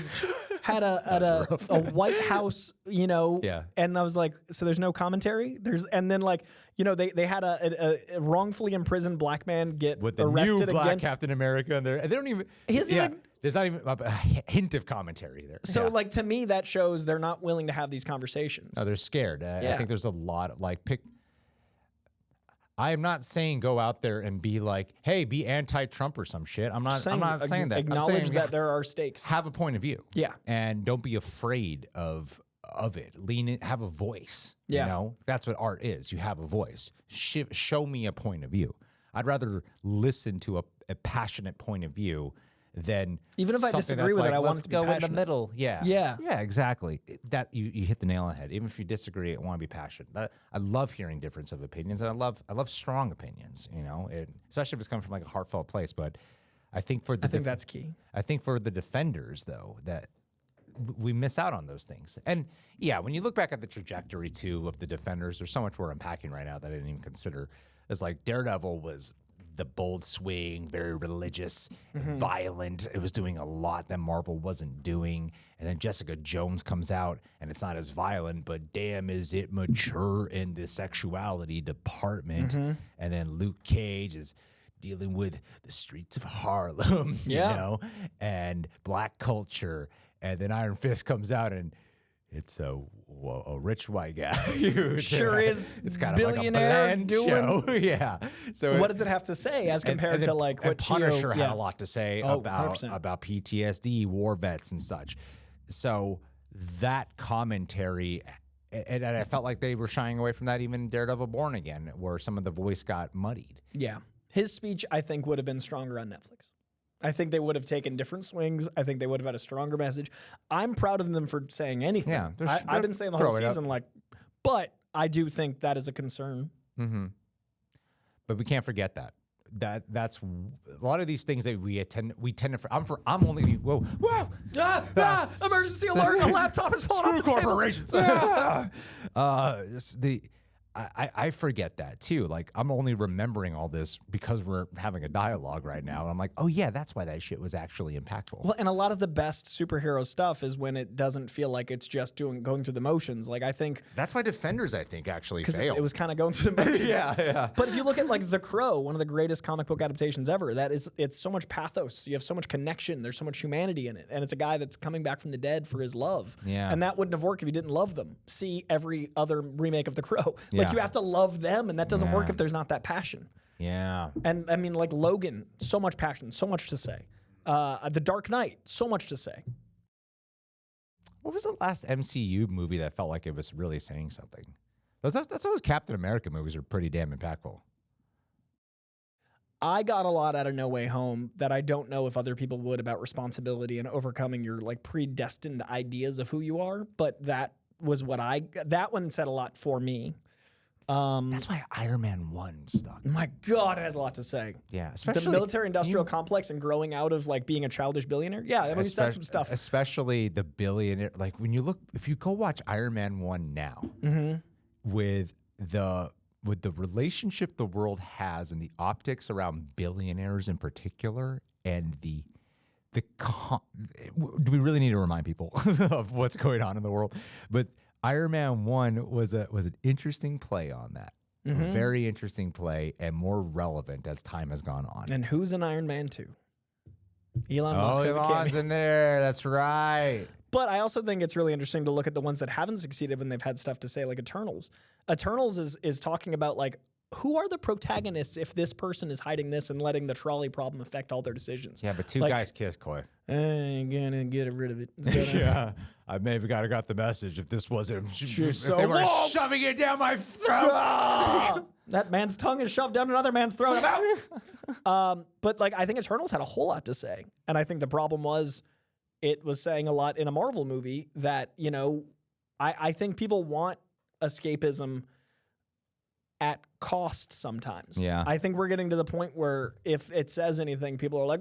had a White House,
Yeah.
And I was like, so there's no commentary? And then they had a wrongfully imprisoned black man get
with the
arrested
new black
again.
Captain America, and they don't even. There's not even a hint of commentary there.
So, to me, that shows they're not willing to have these conversations.
No, they're scared. I think there's a lot of I am not saying go out there and be like, hey, be anti-Trump or some shit. I'm not saying that.
Acknowledge that there are stakes.
Have a point of view.
Yeah.
And don't be afraid of it. Lean in, have a voice.
Yeah.
That's what art is. You have a voice. Show me a point of view. I'd rather listen to a passionate point of view than
even if I disagree with it, I want it to be passionate.
In the middle. Yeah.
Yeah.
Yeah, exactly. That you hit the nail on the head. Even if you disagree, I want to be passionate. I love hearing difference of opinions, and I love strong opinions, especially if it's coming from like a heartfelt place. But I think that's key. I think for the Defenders, though, that we miss out on those things. And yeah, when you look back at the trajectory too of the Defenders, there's so much we're unpacking right now that I didn't even consider. It's like Daredevil was the bold swing, very religious, violent. It was doing a lot that Marvel wasn't doing. And then Jessica Jones comes out, and it's not as violent, but damn, is it mature in the sexuality department. And then Luke Cage is dealing with the streets of Harlem, you know, and black culture. And then Iron Fist comes out, and it's a rich white guy.
Sure is.
It's kind of
billionaire
like a bland show. Yeah. So
what does it have to say as compared to like what
Punisher
Chio,
had a lot to say about
100%.
PTSD, war vets, and such. So that commentary, and I felt like they were shying away from that even in Daredevil Born Again, where some of the voice got muddied.
Yeah. His speech, I think, would have been stronger on Netflix. I think they would have taken different swings. I think they would have had a stronger message. I'm proud of them for saying anything.
Yeah,
I've been saying the whole season, like, but I do think that is a concern.
But we can't forget that. That's a lot of these things that we tend to. I'm only
Emergency alert! A laptop is falling off the
corporations. I forget that too. Like, I'm only remembering all this because we're having a dialogue right now. And I'm like, oh yeah, that's why that shit was actually impactful.
Well, and a lot of the best superhero stuff is when it doesn't feel like it's just going through the motions. Like, I think
that's why Defenders, I think, actually failed.
It was kind of going through the motions.
yeah.
But if you look at like The Crow, one of the greatest comic book adaptations ever, it's so much pathos. You have so much connection. There's so much humanity in it. And it's a guy that's coming back from the dead for his love.
Yeah.
And that wouldn't have worked if you didn't love them. See every other remake of The Crow. Like, you have to love them, and that doesn't work if there's not that passion.
Yeah.
And I mean, like Logan, so much passion, so much to say. The Dark Knight, so much to say.
What was the last MCU movie that felt like it was really saying something? That's all those Captain America movies are pretty damn impactful.
I got a lot out of No Way Home that I don't know if other people would, about responsibility and overcoming your like predestined ideas of who you are. But that was that one said a lot for me.
That's why Iron Man 1 stuck.
My God, it has a lot to say.
Yeah, especially
the military-industrial complex and growing out of like being a childish billionaire. Yeah, I mean, he said some stuff.
Especially the billionaire. Like, when you look, if you go watch Iron Man 1 now, with the relationship the world has and the optics around billionaires in particular, and do we really need to remind people of what's going on in the world? But Iron Man 1 was an interesting play on that. A very interesting play, and more relevant as time has gone on.
And who's in Iron Man 2? Elon Musk has a
Elon's
cameo.
in there. That's right.
But I also think it's really interesting to look at the ones that haven't succeeded when they've had stuff to say, like Eternals. Eternals is talking about, like, who are the protagonists if this person is hiding this and letting the trolley problem affect all their decisions?
Yeah, but two
Like,
guys kiss, Coy.
I ain't gonna get rid of it.
Yeah, I maybe got the message if this wasn't. If
so
they were
woke.
shoving it down my throat.
That man's tongue is shoved down another man's throat. But like, I think Eternals had a whole lot to say, and I think the problem was it was saying a lot in a Marvel movie that, you know, I think people want escapism at cost sometimes.
Yeah.
I think we're getting to the point where if it says anything, people are like,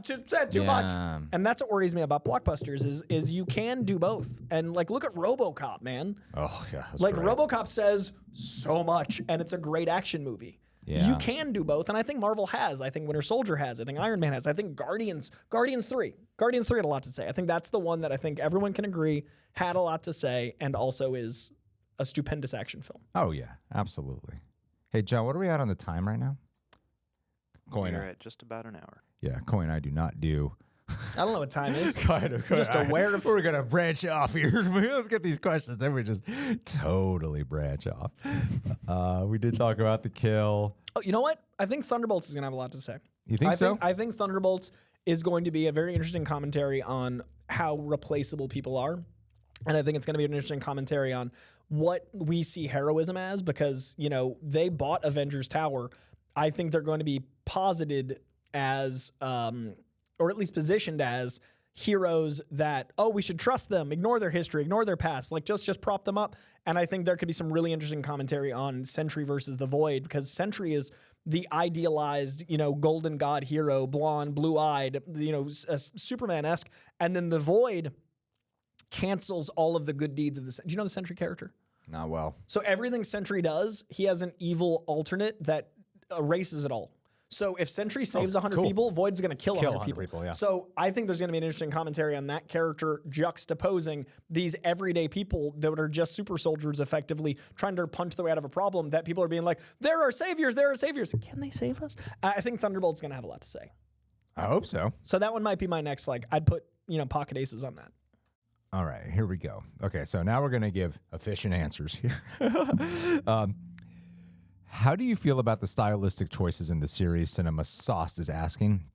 it said too much. And that's what worries me about blockbusters is you can do both. And like, look at RoboCop, man.
Oh yeah. That's
Like,
great.
RoboCop says so much, and it's a great action movie.
Yeah.
You can do both, and I think Marvel has. I think Winter Soldier has. I think Iron Man has. I think Guardians 3 had a lot to say. I think that's the one that I think everyone can agree had a lot to say, and also is a stupendous action film.
Oh yeah, absolutely. Hey John, what are we at on the time right now?
We're at just about an hour.
Yeah, Coy and I do not do.
I don't know what time is.
Kind of.
Just aware of.
We're gonna branch off here. Let's get these questions. Then we just totally branch off. We did talk about the kill.
Oh, you know what? I think Thunderbolts is gonna have a lot to say.
You think so?
I think Thunderbolts is going to be a very interesting commentary on how replaceable people are. And I think it's going to be an interesting commentary on what we see heroism as, because, you know, they bought Avengers Tower. I think they're going to be posited as, or at least positioned as, heroes that, oh, we should trust them, ignore their history, ignore their past, like just prop them up. And I think there could be some really interesting commentary on Sentry versus the Void, because Sentry is the idealized, you know, golden god hero, blonde, blue-eyed, you know, Superman-esque. And then the Void cancels all of the good deeds of the... Do you know the Sentry character?
Not well.
So everything Sentry does, he has an evil alternate that erases it all. So if Sentry saves 100
cool.
people, Void's going to kill 100 people.
Yeah.
So I think there's going to be an interesting commentary on that character juxtaposing these everyday people that are just super soldiers effectively trying to punch their way out of a problem that people are being like, there are saviors. Can they save us? I think Thunderbolt's going to have a lot to say.
I hope so.
So that one might be my next, I'd put, pocket aces on that.
All right, here we go. Okay, so now we're going to give efficient answers here. How do you feel about the stylistic choices in the series? Cinema Sauce is asking,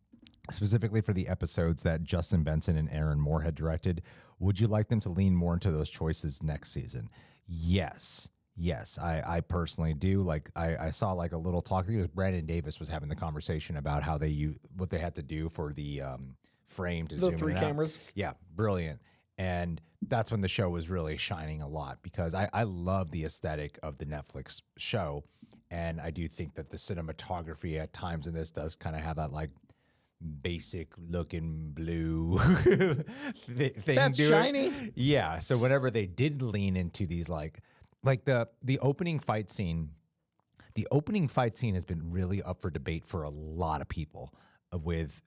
specifically for the episodes that Justin Benson and Aaron Moore had directed. Would you like them to lean more into those choices next season? Yes, I personally do. I saw a little talk. I think it was Brandon Davis was having the conversation about how what they had to do for the frame to zoom in and out.
The 3 cameras.
Yeah, brilliant. And that's when the show was really shining a lot because I love the aesthetic of the Netflix show. And I do think that the cinematography at times in this does kind of have that basic looking blue thing.
That's shiny.
Yeah. So whenever they did lean into these the opening fight scene, has been really up for debate for a lot of people with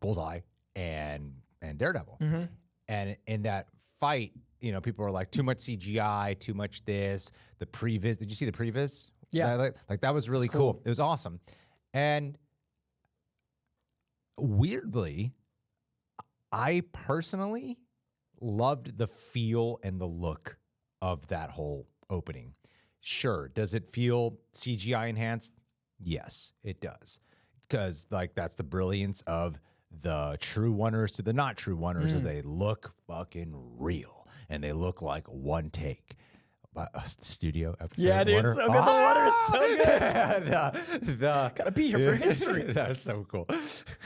Bullseye and Daredevil.
Mm-hmm.
And in that fight, people are like, too much CGI, too much this. The previs, did you see the previs?
Yeah.
That was really cool. It was awesome. And weirdly, I personally loved the feel and the look of that whole opening. Sure, does it feel CGI enhanced? Yes, it does. Because that's the brilliance of the true oneers to the not true oneers is they look fucking real and they look like one take. Studio episode.
Yeah, dude,
Wonder.
so good. The water is so good. Gotta be here for history.
That's so cool.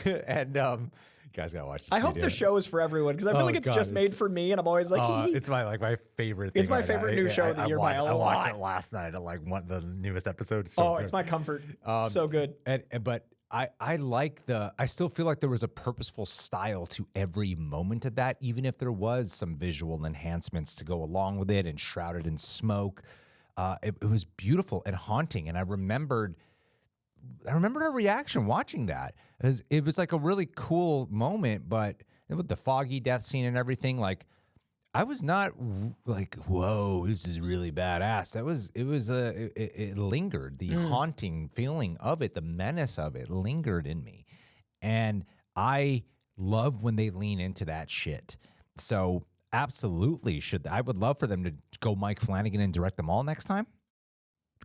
And you guys gotta watch. I
hope the show is for everyone because I feel like it's just made for me, and I'm always like,
it's my favorite thing.
It's my favorite new show of the year by a lot.
I watched it last night. The newest episode. So good.
It's my comfort. So good.
But I still feel like there was a purposeful style to every moment of that, even if there was some visual enhancements to go along with it and shrouded in smoke. It was beautiful and haunting. And I remembered our reaction watching that. It was like a really cool moment, but with the Foggy death scene and everything, I was not like, whoa, this is really badass. It lingered. The haunting feeling of it, the menace of it lingered in me. And I love when they lean into that shit. So absolutely I would love for them to go Mike Flanagan and direct them all next time.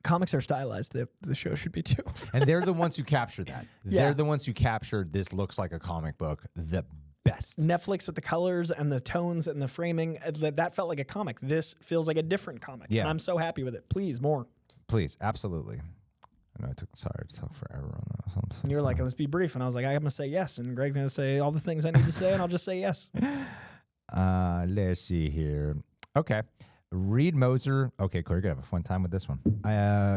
Comics are stylized. The show should be too.
And they're the ones who captured that.
Yeah.
They're the ones who captured this looks like a comic book the best.
Netflix with the colors and the tones and the framing, that felt like a comic. This feels like a different comic.
Yeah.
And I'm so happy with it. Please, more.
Please, absolutely. I know it took forever on that.
And you were like, let's be brief. And I was like, I'm going to say yes. And Greg's going to say all the things I need to say, and I'll just say yes.
Let's see here. Okay. Reed Moser. Okay, Corey, you're going to have a fun time with this one.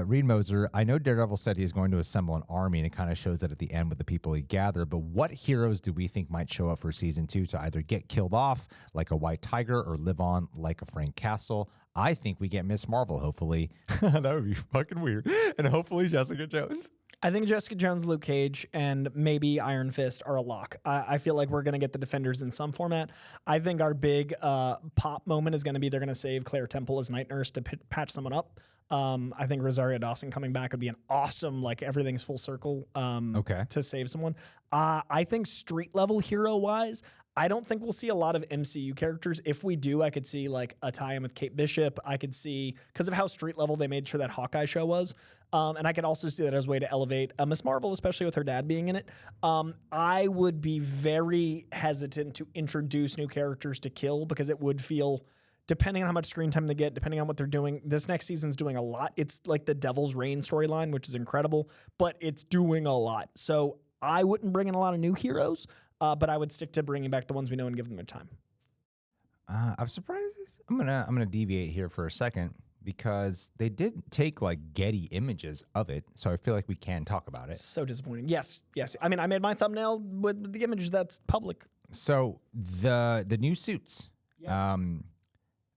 Reed Moser. I know Daredevil said he's going to assemble an army, and it kind of shows that at the end with the people he gathered. But what heroes do we think might show up for season 2 to either get killed off like a White Tiger or live on like a Frank Castle? I think we get Miss Marvel, hopefully. That would be fucking weird. And hopefully Jessica Jones.
I think Jessica Jones, Luke Cage, and maybe Iron Fist are a lock. I feel like we're going to get the Defenders in some format. I think our big pop moment is going to be they're going to save Claire Temple as Night Nurse to patch someone up. I think Rosario Dawson coming back would be an awesome, everything's full circle to save someone. I think street level hero-wise, I don't think we'll see a lot of MCU characters. If we do, I could see a tie-in with Kate Bishop. I could see, because of how street level they made sure that Hawkeye show was. And I could also see that as a way to elevate Miss Marvel, especially with her dad being in it. I would be very hesitant to introduce new characters to kill because it would feel, depending on how much screen time they get, depending on what they're doing, this next season's doing a lot. It's like the Devil's Reign storyline, which is incredible, but it's doing a lot. So I wouldn't bring in a lot of new heroes, but I would stick to bringing back the ones we know and give them their time.
I'm surprised. I'm gonna deviate here for a second because they did take Getty images of it, so I feel like we can talk about it.
So disappointing. Yes. I mean, I made my thumbnail with the image that's public.
So the new suits. Yeah.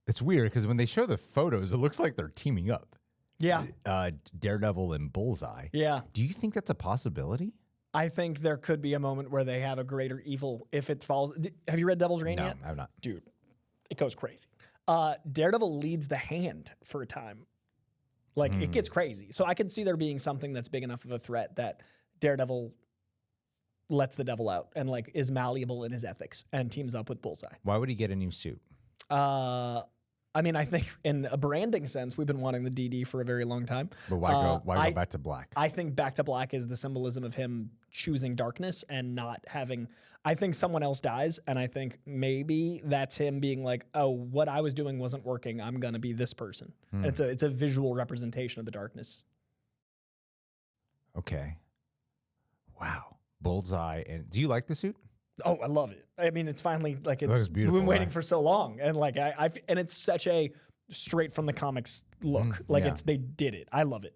It's weird because when they show the photos, it looks like they're teaming up.
Yeah.
Daredevil and Bullseye.
Yeah.
Do you think that's a possibility?
I think there could be a moment where they have a greater evil if it falls. Have you read Devil's Reign yet?
No, I'm not.
Dude, it goes crazy. Daredevil leads the hand for a time. Like, it gets crazy. So I could see there being something that's big enough of a threat that Daredevil lets the devil out and, like, is malleable in his ethics and teams up with Bullseye.
Why would he get a new suit?
I mean, I think in a branding sense, we've been wanting the DD for a very long time.
But why go back to black?
I think back to black is the symbolism of him choosing darkness and not having. I think someone else dies, and I think maybe that's him being like, "Oh, what I was doing wasn't working. I'm gonna be this person." And it's a visual representation of the darkness.
Okay. Wow. Bullseye. And do you like the suit?
Oh, I love it. I mean, it's finally like
looks
we've
beautiful,
been waiting
right?
for so long, and like and it's such a straight from the comics look. Like they did it. I love it.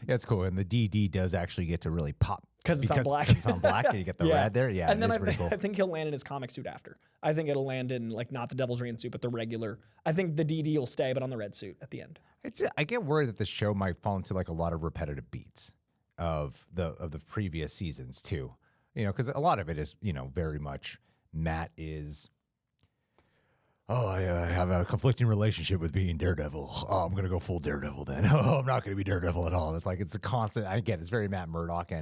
Yeah, it's cool. And the DD does actually get to really pop.
Because it's on black.
It's on black and you get the red there. Yeah,
and then
pretty cool.
I think he'll land in his comic suit after. I think it'll land in, like, not the Devil's Reign suit, but the regular. I think the DD will stay, but on the red suit at the end.
I get worried that the show might fall into like a lot of repetitive beats of the previous seasons too. You know, because a lot of it is, you know, very much Matt is, oh, I have a conflicting relationship with being Daredevil. Oh, I'm going to go full Daredevil then. Oh, I'm not going to be Daredevil at all. It's like, it's a constant, I get it, it's very Matt Murdock.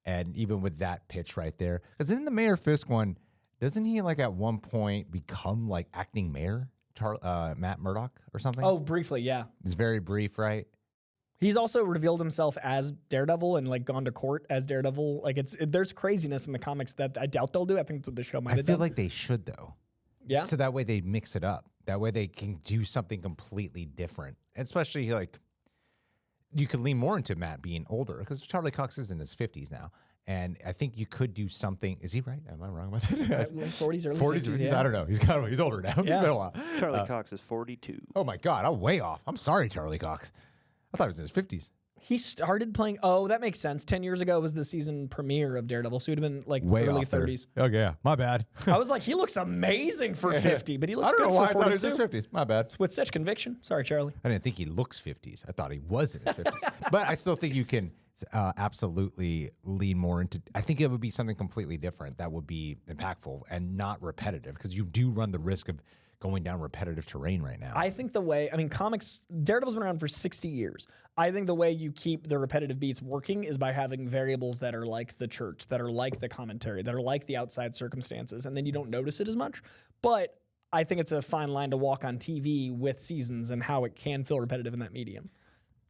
And even with that pitch right there, because in the Mayor Fisk one, doesn't he like at one point become like acting mayor, Matt Murdock or something?
Oh, briefly, yeah.
It's very brief, right?
He's also revealed himself as Daredevil and, like, gone to court as Daredevil. Like, there's craziness in the comics that I doubt they'll do. I think that's what the show might have done.
I feel like they should, though.
Yeah.
So that way they mix it up. That way they can do something completely different. Especially, like, you could lean more into Matt being older because Charlie Cox is in his 50s now. And I think you could do something. Is he right? Am I wrong about that?
40s, early
40s,
50s, yeah.
I don't know. He's older now. It's been a while.
Charlie Cox is 42.
Oh, my God. I'm way off. I'm sorry, Charlie Cox. I thought he was in his 50s.
He started playing. Oh, that makes sense. 10 years ago was the season premiere of Daredevil, so he'd have been like
Way
early
off there.
30s.
Okay, yeah. My bad.
I was like, he looks amazing for 50, but he looks
I don't
good
know why
for
I thought he was in
42.
his 50s. My bad.
With such conviction. Sorry, Charlie.
I didn't think he looks 50s. I thought he was in his 50s. But I still think you can absolutely lean more into. I think it would be something completely different that would be impactful and not repetitive because you do run the risk of going down repetitive terrain right now.
I think comics, Daredevil's been around for 60 years. I think the way you keep the repetitive beats working is by having variables that are like the church, that are like the commentary, that are like the outside circumstances, and then you don't notice it as much. But I think it's a fine line to walk on TV with seasons and how it can feel repetitive in that medium.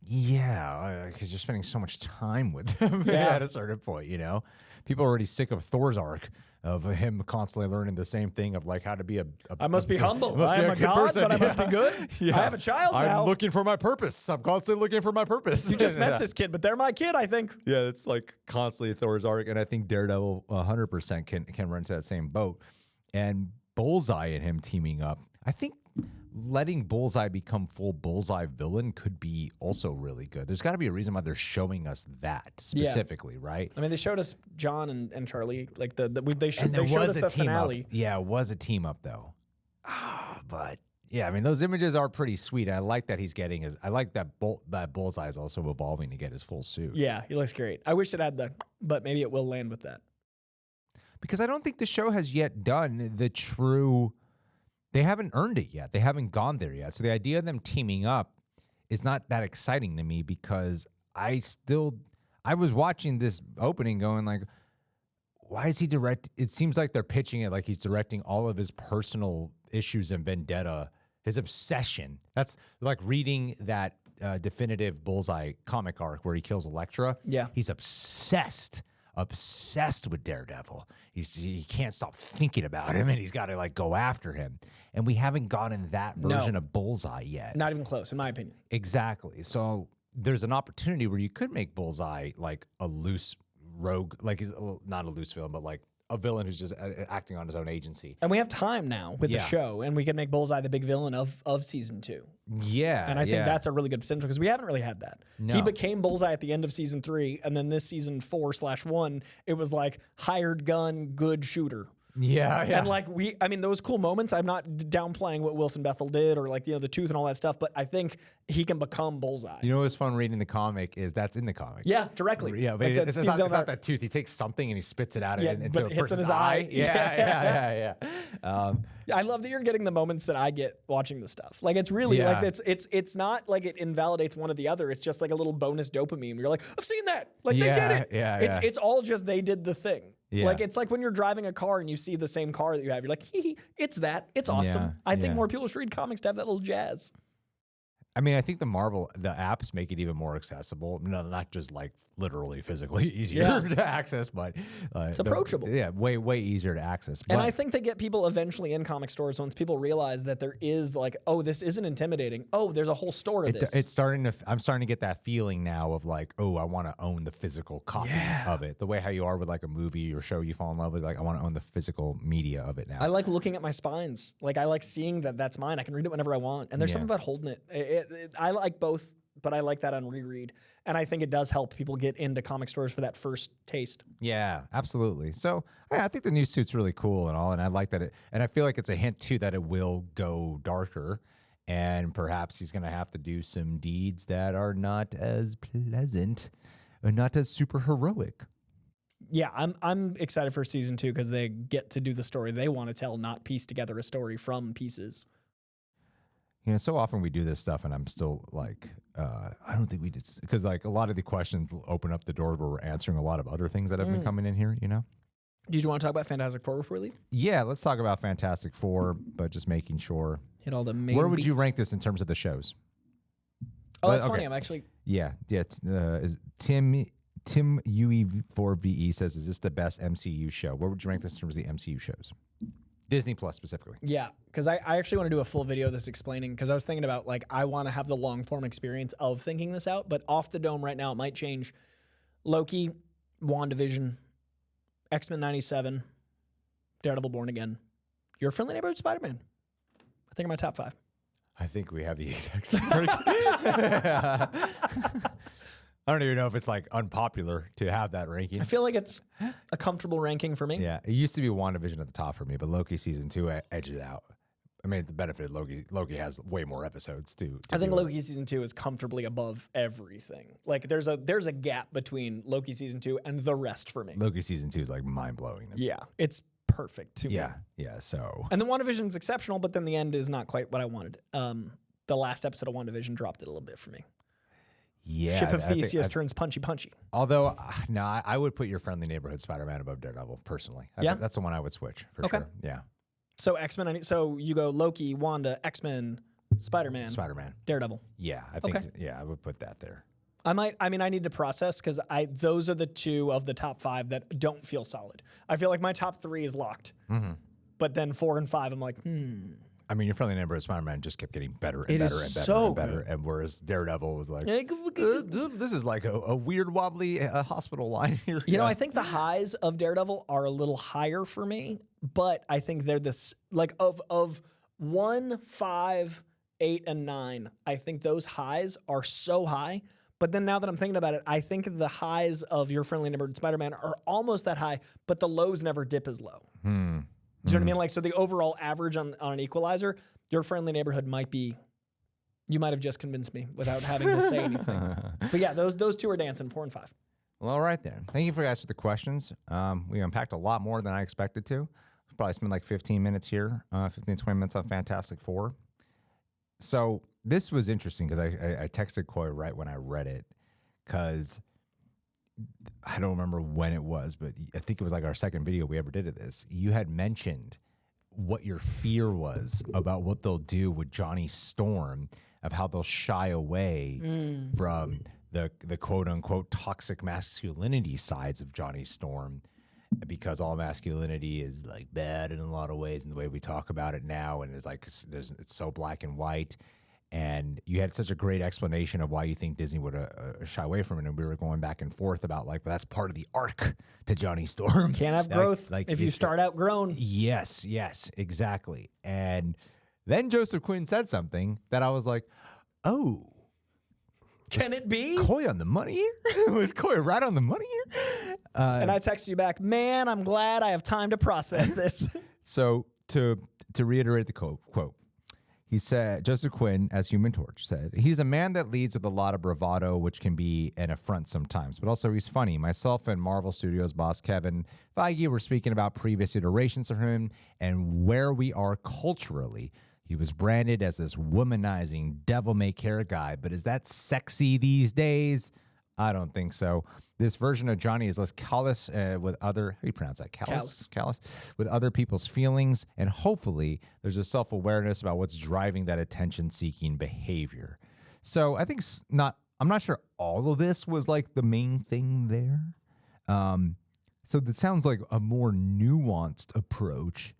Yeah, because you're spending so much time with them
Yeah.
at a certain point, you know? People are already sick of Thor's arc, of him constantly learning the same thing of like how to be
I must be humble.
must
I
be
am a
good
god,
person.
but I must be
Yeah.
good.
Yeah.
I have a child now.
I'm looking for my purpose. I'm constantly looking for my purpose.
You just met this kid, but they're my kid, I think.
Yeah, it's like constantly Thor's arc, and I think Daredevil 100% can run to that same boat. And Bullseye and him teaming up, I think letting Bullseye become full Bullseye villain could be also really good. There's got to be a reason why they're showing us that specifically, right?
I mean, they showed us John and Charlie, like they showed
And
us the finale.
Yeah, it was a team up though. But yeah, I mean, those images are pretty sweet. And I like that he's getting his. I like that that Bullseye is also evolving to get his full suit.
Yeah, he looks great. I wish it had but maybe it will land with that.
Because I don't think the show has yet done the true. They haven't earned it yet. They haven't gone there yet. So the idea of them teaming up is not that exciting to me because I was watching this opening going like, why is he direct? It seems like they're pitching it like he's directing all of his personal issues and vendetta, his obsession. That's like reading that definitive Bullseye comic arc where he kills Elektra.
Yeah.
He's obsessed with Daredevil. He can't stop thinking about him, and he's got to like go after him. And we haven't gotten that version of Bullseye yet.
Not even close, in my opinion.
Exactly. So there's an opportunity where you could make Bullseye like a loose rogue, like he's not a loose villain, but like a villain who's just acting on his own agency.
And we have time now with the
Yeah.
show, and we can make Bullseye the big villain of season 2.
Yeah.
And I think that's a really good potential because we haven't really had that.
No.
He became Bullseye at the end of season 3, and then this season 4/1, it was like hired gun, good shooter.
Yeah, yeah.
And like those cool moments, I'm not downplaying what Wilson Bethel did or like, the tooth and all that stuff, but I think he can become Bullseye.
You know what's fun reading the comic is that's in the comic.
Yeah, directly.
Yeah, but
Like
it's not that tooth. He takes something and he spits it out into a person's eye. Yeah.
I love that you're getting the moments that I get watching the stuff. Like it's really like it's not like it invalidates one or the other. It's just like a little bonus dopamine. You're like, I've seen that. Like they did it. It's all just they did the thing. Yeah. Like it's like when you're driving a car and you see the same car that you have. You're like, it's that. It's awesome.
Yeah,
I think more people should read comics to have that little jazz.
I mean, I think the apps make it even more accessible. No, not just like literally physically easier to access, but
it's approachable.
Way easier to access.
And I think they get people eventually in comic stores once people realize that there is like, oh, this isn't intimidating. Oh, there's a whole store to this.
I'm starting to get that feeling now of like, oh, I want to own the physical copy of it. The way how you are with like a movie or show you fall in love with, like I want to own the physical media of it now.
I like looking at my spines. Like I like seeing that that's mine. I can read it whenever I want. And there's something about holding it. I like both, but I like that on reread. And I think it does help people get into comic stores for that first taste.
Yeah, absolutely. So I think the new suit's really cool and all, and I like that and I feel like it's a hint too that it will go darker, and perhaps he's going to have to do some deeds that are not as pleasant or not as super heroic.
Yeah, I'm excited for season 2 because they get to do the story they want to tell, not piece together a story from pieces.
You know, so often we do this stuff, and I'm still like, I don't think we did, because like a lot of the questions open up the door where we're answering a lot of other things that have been coming in here, you know?
Did you want to talk about Fantastic Four before we leave?
Yeah, let's talk about Fantastic Four, but just making sure.
Hit all the main
Where would you
beats.
rank this in terms of the shows?
Oh, that's funny. I'm actually...
Yeah. Is Tim UE4VE says, is this the best MCU show? Where would you rank this in terms of the MCU shows? Disney Plus specifically.
Yeah, because I actually want to do a full video of this explaining, because I was thinking about, like, I want to have the long form experience of thinking this out, but off the dome right now, it might change. Loki, WandaVision, X-Men 97, Daredevil Born Again, Your Friendly Neighborhood Spider-Man. I think in my top 5.
I think we have the exact same ranking. I don't even know if it's like unpopular to have that ranking.
I feel like it's a comfortable ranking for me.
Yeah, it used to be WandaVision at the top for me, but Loki season 2 edged it out. I mean, the benefit of Loki has way more episodes too.
I think Loki season 2 is comfortably above everything. Like there's a gap between Loki season 2 and the rest for me.
Loki season 2 is like mind blowing.
Yeah, it's perfect to me.
Yeah. So
and the WandaVision is exceptional, but then the end is not quite what I wanted. The last episode of WandaVision dropped it a little bit for me.
Yeah,
Ship of Theseus turns punchy.
Although, no, I would put Your Friendly Neighborhood Spider-Man above Daredevil personally. That's the one I would switch for sure. Yeah.
So X-Men. So you go Loki, Wanda, X-Men, Spider-Man, Daredevil.
Yeah, I think. Yeah, I would put that there.
I need to process because those are the 2 of the top 5 that don't feel solid. I feel like my top 3 is locked, but then 4 and 5, I'm like,
I mean, Your Friendly Neighborhood Spider-Man just kept getting better and better. And whereas Daredevil was like, this is like a weird wobbly hospital line here.
You know, I think the highs of Daredevil are a little higher for me, but I think they're this, like of 1, 5, 8, and 9, I think those highs are so high. But then now that I'm thinking about it, I think the highs of Your Friendly Neighborhood Spider-Man are almost that high, but the lows never dip as low. Do you know what I mean? Like, so the overall average on an equalizer, Your Friendly Neighborhood might be, you might have just convinced me without having to say anything. But yeah, those 2 are dancing, 4 and 5.
Well, all right then. Thank you guys for the questions. We unpacked a lot more than I expected to. We'll probably spend like 15 minutes here, 15, 20 minutes on Fantastic Four. So this was interesting because I texted Coy right when I read it, because I don't remember when it was, but I think it was like our second video we ever did of this. You had mentioned what your fear was about what they'll do with Johnny Storm, of how they'll shy away from the quote unquote toxic masculinity sides of Johnny Storm, because all masculinity is like bad in a lot of ways in the way we talk about it now, and it's like it's so black and white. And you had such a great explanation of why you think Disney would shy away from it, and we were going back and forth about like, well, that's part of the arc to Johnny Storm.
Can't have growth if you start out grown.
Yes, exactly. And then Joseph Quinn said something that I was like, oh,
Can it be?
Coy on the money here? Was Coy right on the money here?
And I text you back, man, I'm glad I have time to process this.
So to reiterate the quote, he said, Joseph Quinn, as Human Torch, said, he's a man that leads with a lot of bravado, which can be an affront sometimes, but also he's funny. Myself and Marvel Studios boss Kevin Feige were speaking about previous iterations of him and where we are culturally. He was branded as this womanizing, devil-may-care guy, but is that sexy these days? I don't think so. This version of Johnny is less callous with other, how do you pronounce that? Callous with other people's feelings. And hopefully there's a self-awareness about what's driving that attention-seeking behavior. So I think I'm not sure all of this was like the main thing there. So that sounds like a more nuanced approach,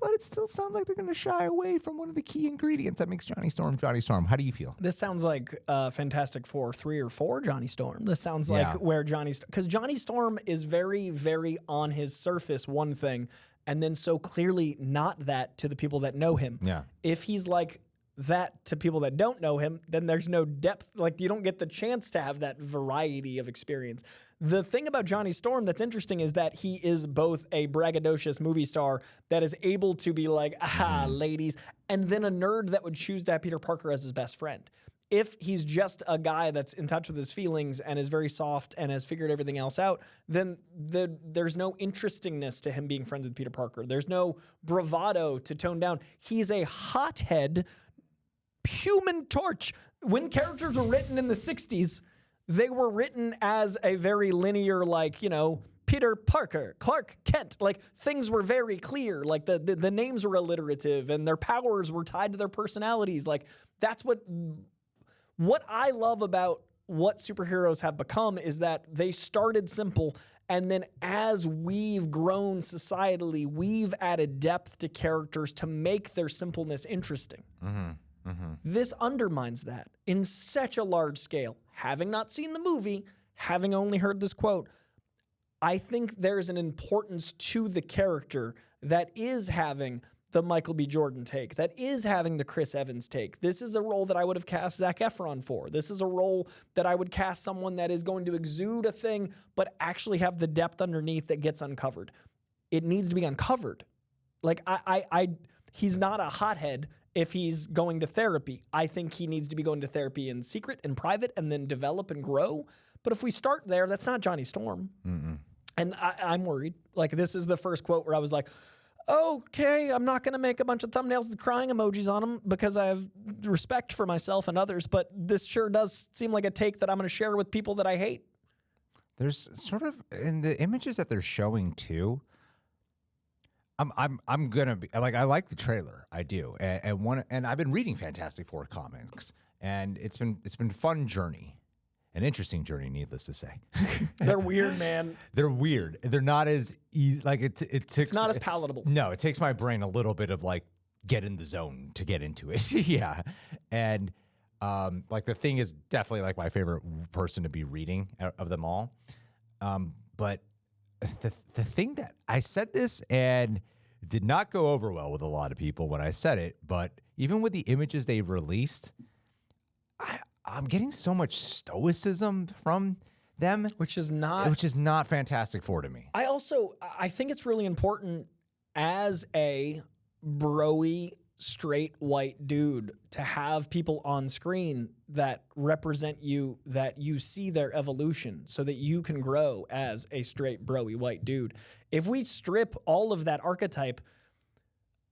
but it still sounds like they're going to shy away from one of the key ingredients that makes Johnny Storm Johnny Storm. How do you feel?
This sounds like Fantastic Four 3 or 4 Johnny Storm. This sounds like where because Johnny Storm is very, very on his surface one thing, and then so clearly not that to the people that know him.
Yeah.
If he's like that to people that don't know him, then there's no depth. Like you don't get the chance to have that variety of experience. The thing about Johnny Storm that's interesting is that he is both a braggadocious movie star that is able to be like, ladies, and then a nerd that would choose to have Peter Parker as his best friend. If he's just a guy that's in touch with his feelings and is very soft and has figured everything else out, then there's no interestingness to him being friends with Peter Parker. There's no bravado to tone down. He's a hothead Human Torch. When characters were written in the 60s, they were written as a very linear, like, Peter Parker, Clark Kent. Like, things were very clear. Like, the names were alliterative and their powers were tied to their personalities. Like, that's what I love about what superheroes have become is that they started simple, and then as we've grown societally, we've added depth to characters to make their simpleness interesting. Mm-hmm. Mm-hmm. This undermines that in such a large scale. Having not seen the movie, having only heard this quote, I think there's an importance to the character that is having the Michael B. Jordan take, that is having the Chris Evans take. This is a role that I would have cast Zac Efron for. This is a role that I would cast someone that is going to exude a thing, but actually have the depth underneath that gets uncovered. It needs to be uncovered. Like, he's not a hothead if he's going to therapy. I think he needs to be going to therapy in secret and private and then develop and grow. But if we start there, that's not Johnny Storm. Mm-mm. And I'm worried. Like, this is the first quote where I was like, okay, I'm not going to make a bunch of thumbnails with crying emojis on them because I have respect for myself and others. But this sure does seem like a take that I'm going to share with people that I hate.
There's sort of, in the images that they're showing too, I'm gonna be like, I like the trailer, I do, and I've been reading Fantastic Four comics, and it's been a fun journey, an interesting journey, needless to say.
They're weird, man.
They're weird. They're not as easy, like it's
not as palatable.
No, it takes my brain a little bit of like get in the zone to get into it. Yeah, and like the Thing is definitely like my favorite person to be reading of them all, but. The thing that I said this and did not go over well with a lot of people when I said it, but even with the images they've released, I'm getting so much stoicism from them, which is not Fantastic Four to me.
I think it's really important as a broy straight white dude to have people on screen that represent you, that you see their evolution so that you can grow as a straight broy white dude. If we strip all of that archetype,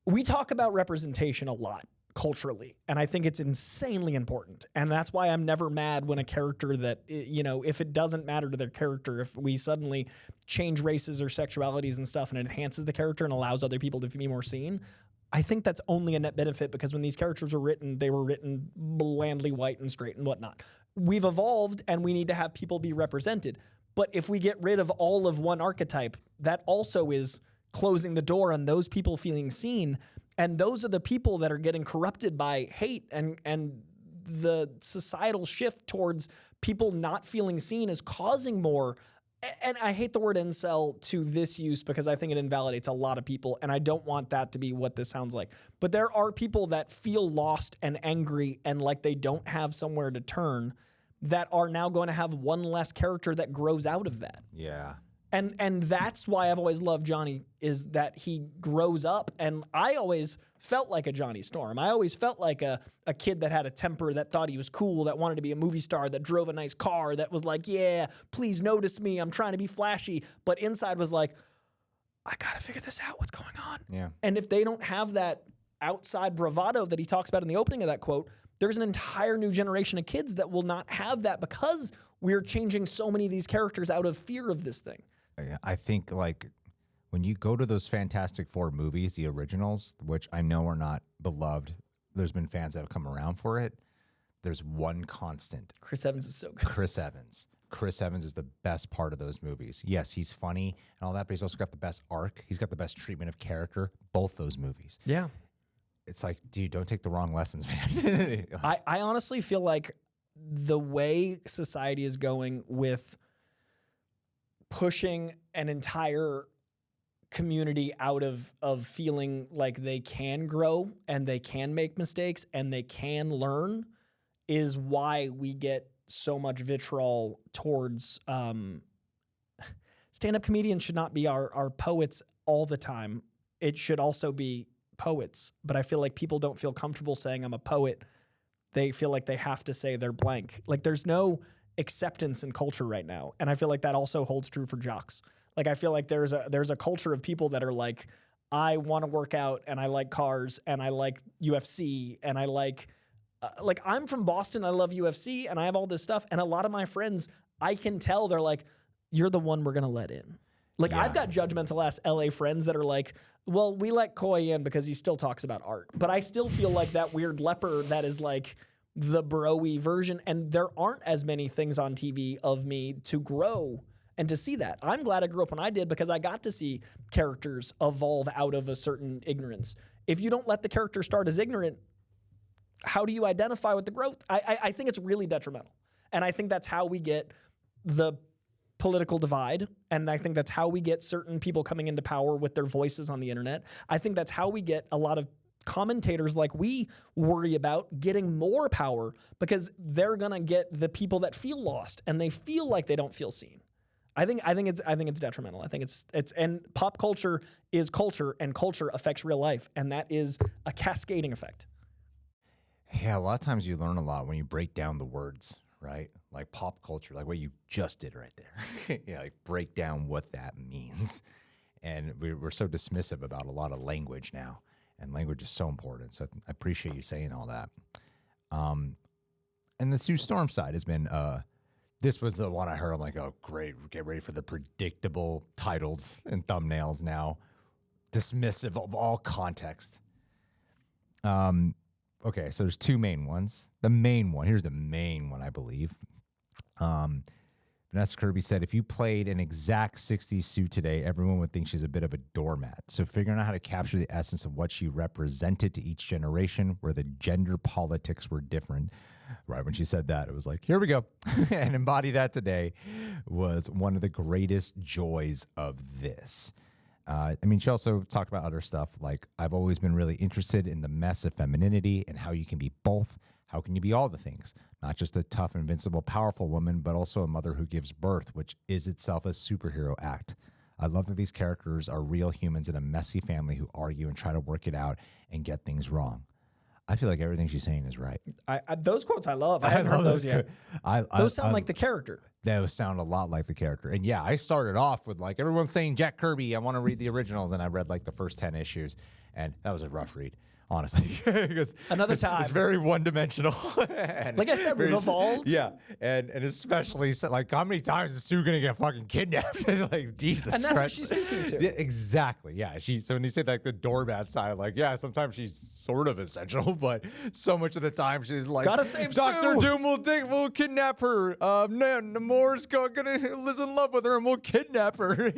we talk about representation a lot culturally, and I think it's insanely important. And that's why I'm never mad when a character that, if it doesn't matter to their character, if we suddenly change races or sexualities and stuff and it enhances the character and allows other people to be more seen, I think that's only a net benefit, because when these characters were written, they were written blandly white and straight and whatnot. We've evolved and we need to have people be represented. But if we get rid of all of one archetype, that also is closing the door on those people feeling seen. And those are the people that are getting corrupted by hate, and the societal shift towards people not feeling seen is causing more. And I hate the word incel to this use because I think it invalidates a lot of people, and I don't want that to be what this sounds like. But there are people that feel lost and angry and like they don't have somewhere to turn, that are now going to have one less character that grows out of that.
Yeah.
And that's why I've always loved Johnny, is that he grows up. And I always felt like a Johnny Storm. I always felt like a kid that had a temper, that thought he was cool, that wanted to be a movie star, that drove a nice car, that was like, yeah, please notice me, I'm trying to be flashy. But inside was like, I gotta figure this out, what's going on?
Yeah.
And if they don't have that outside bravado that he talks about in the opening of that quote, there's an entire new generation of kids that will not have that, because we're changing so many of these characters out of fear of this thing.
I think like when you go to those Fantastic Four movies, the originals, which I know are not beloved, there's been fans that have come around for it. There's one constant.
Chris Evans is so good.
Chris Evans. Chris Evans is the best part of those movies. Yes, he's funny and all that, but he's also got the best arc. He's got the best treatment of character, both those movies.
Yeah.
It's like, dude, don't take the wrong lessons, man.
I honestly feel like the way society is going with pushing an entire community out of feeling like they can grow and they can make mistakes and they can learn is why we get so much vitriol towards stand-up comedians should not be our poets all the time. It should also be poets. But I feel like people don't feel comfortable saying I'm a poet. They feel like they have to say they're blank. Like there's no acceptance in culture right now. And I feel like that also holds true for jocks. Like I feel like there's a culture of people that are like, I want to work out and I like cars and I like UFC and I like I'm from Boston. I love UFC and I have all this stuff. And a lot of my friends, I can tell they're like, you're the one we're going to let in. Like I've got judgmental ass LA friends that are like, well, we let Coy in because he still talks about art. But I still feel like that weird leper that is like the bro-y version. And there aren't as many things on TV of me to grow and to see that. I'm glad I grew up when I did, because I got to see characters evolve out of a certain ignorance. If you don't let the character start as ignorant, how do you identify with the growth? I think it's really detrimental. And I think that's how we get the political divide. And I think that's how we get certain people coming into power with their voices on the internet. I think that's how we get a lot of commentators like we worry about getting more power, because they're going to get the people that feel lost and they feel like they don't feel seen. I think it's detrimental. I think it's and pop culture is culture, and culture affects real life, and that is a cascading effect.
Yeah, a lot of times you learn a lot when you break down the words, right? Like pop culture, like what you just did right there. Yeah, like break down what that means. And we're so dismissive about a lot of language now, and language is so important. So I appreciate you saying all that. And the Sue Storm side has been, this was the one I heard. I'm like, oh, great. Get ready for the predictable titles and thumbnails now. Dismissive of all context. Okay, so there's two main ones. The main one, here's the main one, I believe. Vanessa Kirby said, if you played an exact 60s suit today, everyone would think she's a bit of a doormat. So figuring out how to capture the essence of what she represented to each generation, where the gender politics were different. Right when she said that, it was like, here we go. And embody that today was one of the greatest joys of this. I mean, she also talked about other stuff, like I've always been really interested in the mess of femininity and how you can be both. How can you be all the things? Not just a tough, invincible, powerful woman, but also a mother who gives birth, which is itself a superhero act. I love that these characters are real humans in a messy family who argue and try to work it out and get things wrong. I feel like everything she's saying is right.
Those quotes I love. I haven't heard those yet. Those sound like the character.
Those sound a lot like the character. And yeah, I started off with like, everyone's saying Jack Kirby, I want to read the originals. And I read like the first 10 issues. And that was a rough read, honestly.
Another time.
It's very one-dimensional.
Like I said, we've evolved.
Yeah. And especially, like, how many times is Sue going to get fucking kidnapped? Like, Jesus
And that's
Christ.
what she's speaking to.
Yeah, exactly. Yeah. So when you say like the doormat side, like, yeah, sometimes she's sort of essential, but so much of the time she's like,
gotta save
Dr.
Sue.
Doom will kidnap her. Moore's gonna is in love with her and we'll kidnap her.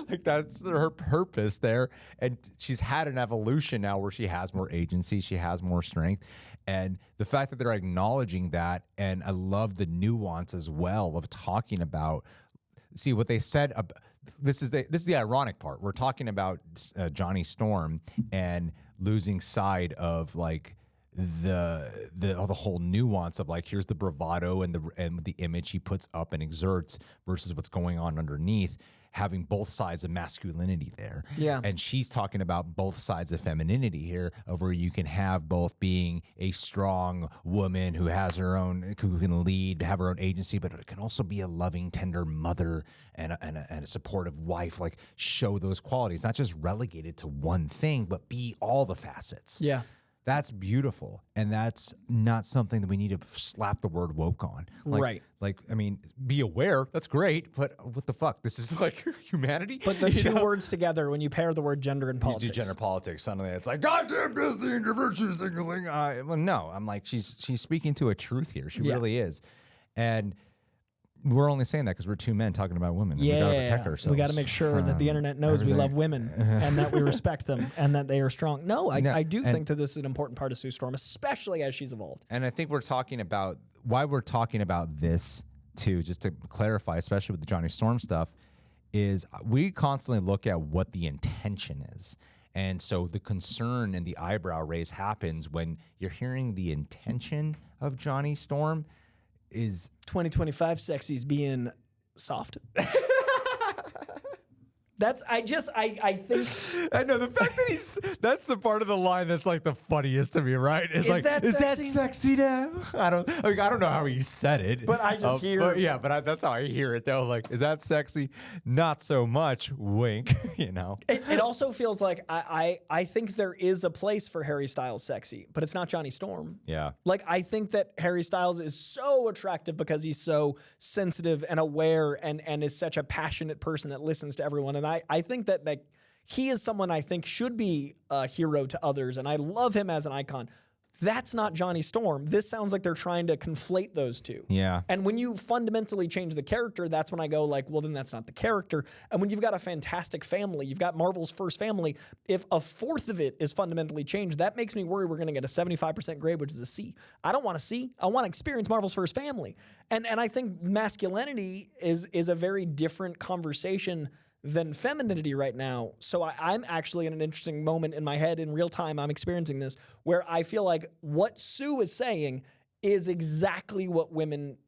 Like that's her purpose there. And she's had an evolution now where she has more agency, she has more strength. And the fact that they're acknowledging that, and I love the nuance as well of talking about, see what they said about, this is the ironic part. We're talking about Johnny Storm and losing sight of like the whole nuance of like, here's the bravado and the image he puts up and exerts versus what's going on underneath, having both sides of masculinity there.
Yeah.
And she's talking about both sides of femininity here, of where you can have both being a strong woman who has her own, who can lead, have her own agency, but it can also be a loving, tender mother and a supportive wife. Like, show those qualities, not just relegated to one thing, but be all the facets.
Yeah.
That's beautiful, and that's not something that we need to slap the word woke on. Like,
Right.
Like, I mean, be aware, that's great, but what the fuck? This is like humanity?
But the two words together, when you pair the word gender and politics.
You do gender politics, suddenly it's like, goddamn Disney intervention signaling. Well, no, I'm like, she's speaking to a truth here. She really is. And we're only saying that because we're two men talking about women. And we got to protect ourselves.
We got to make sure that the internet knows we love women and that we respect them and that they are strong. No, I do think that this is an important part of Sue Storm, especially as she's evolved.
And I think we're talking about why we're talking about this too, just to clarify, especially with the Johnny Storm stuff, is we constantly look at what the intention is. And so the concern and the eyebrow raise happens when you're hearing the intention of Johnny Storm is
2025 sexies being soft. I think
I know the fact that that's the part of the line that's like the funniest to me, right? It's like, is that sexy now? I don't know how he said it,
but I just hear
that's how I hear it though. Like, is that sexy? Not so much. Wink. You know.
It also feels like I think there is a place for Harry Styles sexy, but it's not Johnny Storm.
Yeah.
Like, I think that Harry Styles is so attractive because he's so sensitive and aware and is such a passionate person that listens to everyone. And I think that he is someone I think should be a hero to others, and I love him as an icon. That's not Johnny Storm. This sounds like they're trying to conflate those two.
Yeah.
And when you fundamentally change the character, that's when I go like, well, then that's not the character. And when you've got a fantastic family, you've got Marvel's first family, if a fourth of it is fundamentally changed, that makes me worry we're going to get a 75% grade, which is a C. I don't want to see. I want to experience Marvel's first family. And I think masculinity is a very different conversation than femininity right now. So I'm actually in an interesting moment in my head in real time. I'm experiencing this where I feel like what Sue is saying is exactly what women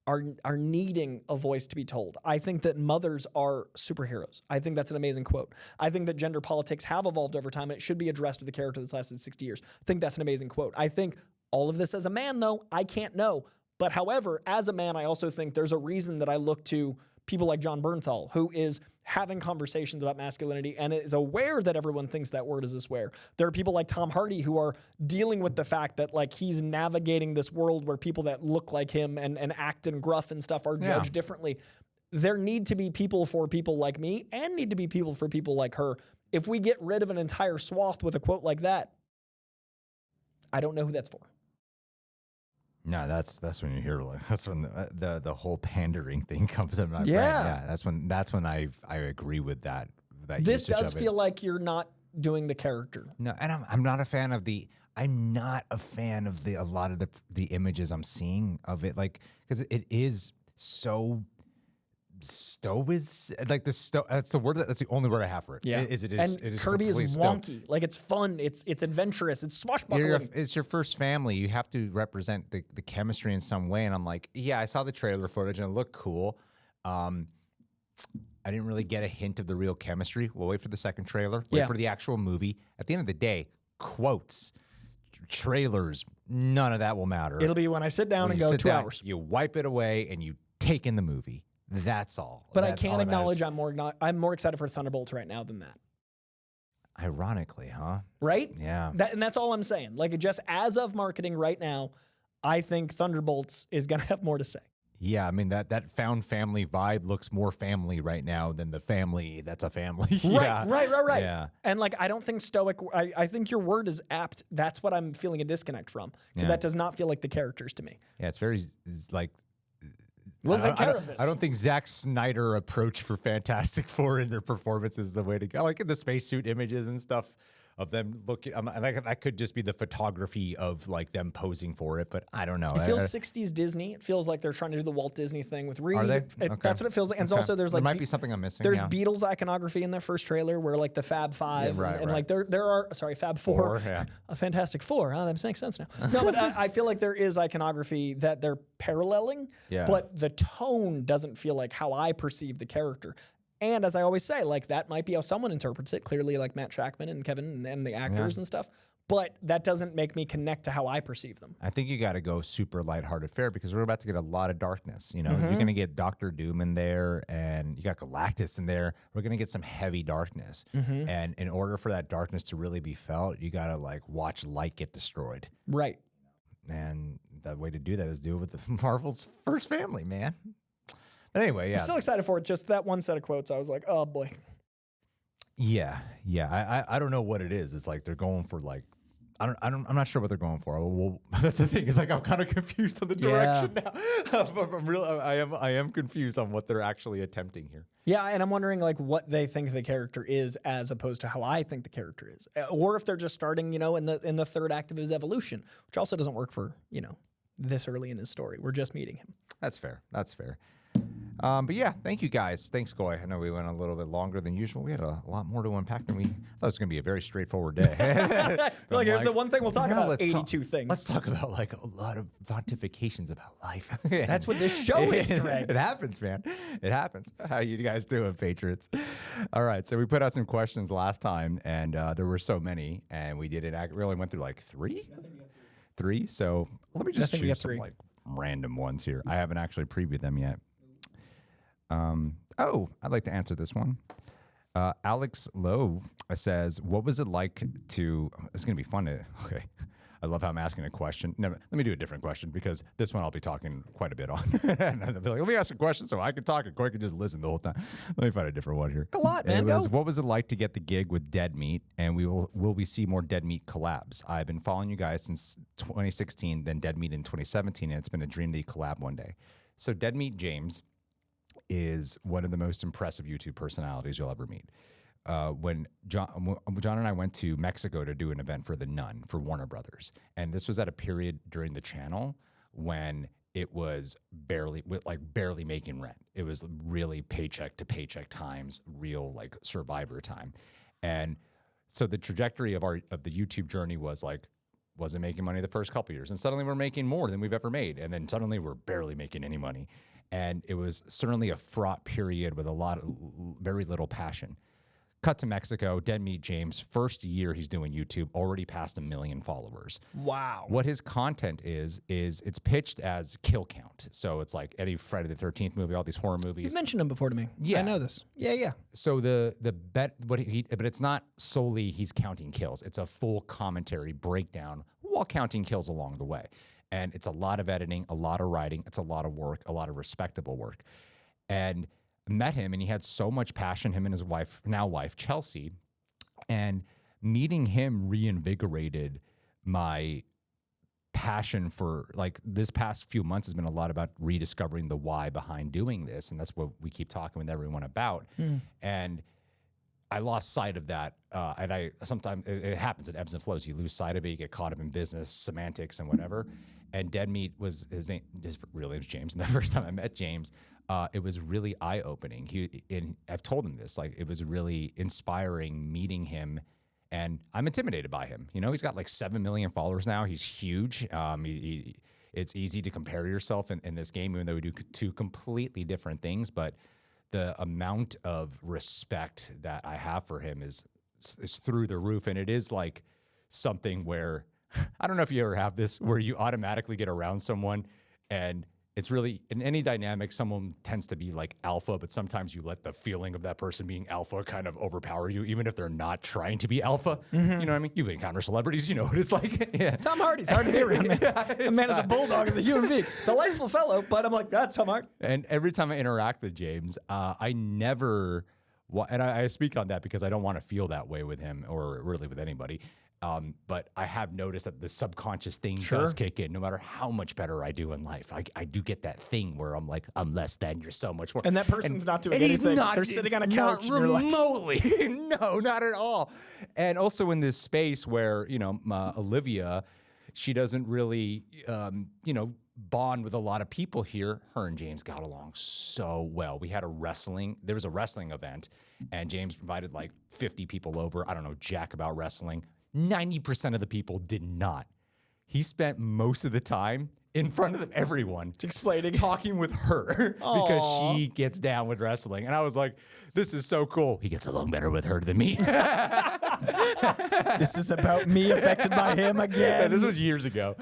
are needing a voice to be told. I think that mothers are superheroes. I think that's an amazing quote. I think that gender politics have evolved over time and it should be addressed with a character that's lasted 60 years. I think that's an amazing quote. I think all of this as a man, though, I can't know. But however, as a man, I also think there's a reason that I look to people like John Bernthal, who is having conversations about masculinity and is aware that everyone thinks that word is a swear. There are people like Tom Hardy who are dealing with the fact that like he's navigating this world where people that look like him and act and gruff and stuff are judged differently. There need to be people for people like me and need to be people for people like her. If we get rid of an entire swath with a quote like that, I don't know who that's for.
No, that's when you hear like that's when the whole pandering thing comes in my brain.
Yeah,
that's when I agree with that.
This does feel like you're not doing the character.
No, and I'm not a fan of a lot of the images I'm seeing of it, like because it is so. Like that's the word that's the only word I have for it.
Yeah,
it is
and Kirby is wonky. Like it's fun, it's adventurous, it's swashbuckling.
It's your first family. You have to represent the chemistry in some way. And I'm like, yeah, I saw the trailer footage and it looked cool. I didn't really get a hint of the real chemistry. We'll wait for the second trailer. Wait for the actual movie. At the end of the day, quotes, trailers, none of that will matter.
It'll be when I sit down and go 2 hours.
You wipe it away and you take in the movie. That's all.
But I can't acknowledge I'm more excited for Thunderbolts right now than that.
Ironically, huh?
Right?
Yeah.
And that's all I'm saying. Like just as of marketing right now, I think Thunderbolts is going to have more to say.
Yeah, I mean that found family vibe looks more family right now than the family that's a family.
Right.
Yeah.
And like I don't think stoic. I think your word is apt. That's what I'm feeling a disconnect from because that does not feel like the characters to me.
Yeah, it's very like.
We'll take care of this.
I don't think Zack Snyder approach for Fantastic Four in their performances is the way to go. Like in the spacesuit images and stuff of them looking. Like that could just be the photography of like them posing for it, but I don't know.
It feels 60s Disney. It feels like they're trying to do the Walt Disney thing with Reed.
Are they?
That's what it feels like. And also there's like
there might be something I'm missing.
There's Beatles iconography in their first trailer where like the Fab Five and like there are Fab Four. A Fantastic Four. Oh, that makes sense now. No, but I feel like there is iconography that they're paralleling, but the tone doesn't feel like how I perceive the character. And as I always say, like that might be how someone interprets it. Clearly, like Matt Shackman and Kevin and the actors and stuff. But that doesn't make me connect to how I perceive them.
I think you got to go super lighthearted fare because we're about to get a lot of darkness. You know, you're going to get Doctor Doom in there, and you got Galactus in there. We're going to get some heavy darkness, and in order for that darkness to really be felt, you got to like watch light get destroyed.
Right.
And the way to do that is do it with the Marvel's first family, man. Anyway, yeah.
I'm still excited for it. Just that one set of quotes, I was like, oh boy.
Yeah. I don't know what it is. It's like they're going for like, I'm not sure what they're going for. Well, that's the thing. Is like I'm kind of confused on the direction now. I am confused on what they're actually attempting here.
Yeah, and I'm wondering like what they think the character is as opposed to how I think the character is, or if they're just starting, in the third act of his evolution, which also doesn't work for this early in his story. We're just meeting him.
That's fair. But yeah, thank you guys. Thanks, Coy. I know we went a little bit longer than usual. We had a lot more to unpack than we thought it was going to be a very straightforward day.
Like, here's the one thing we'll talk about. 82 things.
Let's talk about like a lot of pontifications about life.
That's what this show is, Greg.
It happens, man. It happens. How you guys doing, Patriots? All right. So we put out some questions last time, and there were so many, and we only went through like three. Three. So let me just choose some like random ones here. I haven't actually previewed them yet. I'd like to answer this one. Alex Lowe says, what was it like to, it's going to be fun to, okay. I love how I'm asking a question. No, let me do a different question because this one I'll be talking quite a bit on. And I'll be like, let me ask a question so I can talk and Coy can just listen the whole time. Let me find a different one here.
A lot, man.
What was it like to get the gig with Dead Meat? And will we see more Dead Meat collabs? I've been following you guys since 2016, then Dead Meat in 2017, and it's been a dream that you collab one day. So Dead Meat James is one of the most impressive YouTube personalities you'll ever meet. When John and I went to Mexico to do an event for The Nun for Warner Brothers, and this was at a period during the channel when it was barely making rent. It was really paycheck to paycheck times, real like survivor time. And so the trajectory of the YouTube journey was like, wasn't making money the first couple years, and suddenly we're making more than we've ever made, and then suddenly we're barely making any money. And it was certainly a fraught period with very little passion. Cut to Mexico, Dead Meat James, first year he's doing YouTube, already passed 1 million followers.
Wow.
What his content is it's pitched as kill count. So it's like any Friday the 13th movie, all these horror movies.
You've mentioned him before to me.
Yeah.
I know this. Yeah.
So but it's not solely he's counting kills. It's a full commentary breakdown while counting kills along the way. And it's a lot of editing, a lot of writing. It's a lot of work, a lot of respectable work. And met him, and he had so much passion, him and his wife, Chelsea. And meeting him reinvigorated my passion for, like, this past few months has been a lot about rediscovering the why behind doing this. And that's what we keep talking with everyone about. And I lost sight of that, and sometimes it happens. It ebbs and flows. You lose sight of it. You get caught up in business, semantics, and whatever. And Dead Meat was his real name's James. And the first time I met James, it was really eye-opening. And I've told him this, like, it was really inspiring meeting him. And I'm intimidated by him. He's got like 7 million followers now. He's huge. It's easy to compare yourself in this game, even though we do two completely different things. But the amount of respect that I have for him is through the roof. And it is like something where, I don't know if you ever have this, where you automatically get around someone and it's really, in any dynamic, someone tends to be like alpha, but sometimes you let the feeling of that person being alpha kind of overpower you, even if they're not trying to be alpha. You know what I mean? You've encountered celebrities, you know what it's like. Yeah.
Tom Hardy's hard to be around, man. The man is a bulldog, is a human being. Delightful fellow, but I'm like, that's Tom Hardy.
And every time I interact with James, I never And I speak on that because I don't want to feel that way with him or really with anybody. But I have noticed that the subconscious thing does kick in. No matter how much better I do in life, I do get that thing where I'm like, I'm less than, you're so much more.
And that person's not doing anything. They're sitting on a couch.
Not remotely. No, not at all. And also in this space where, Olivia, she doesn't really, bond with a lot of people here. Her and James got along so well. There was a wrestling event, and James invited like 50 people over. I don't know jack about wrestling. 90% of the people did not. He spent most of the time in front of everyone
explaining,
talking with her because she gets down with wrestling. And I was like, this is so cool. He gets along better with her than me.
This is about me affected by him again.
Yeah, this was years ago.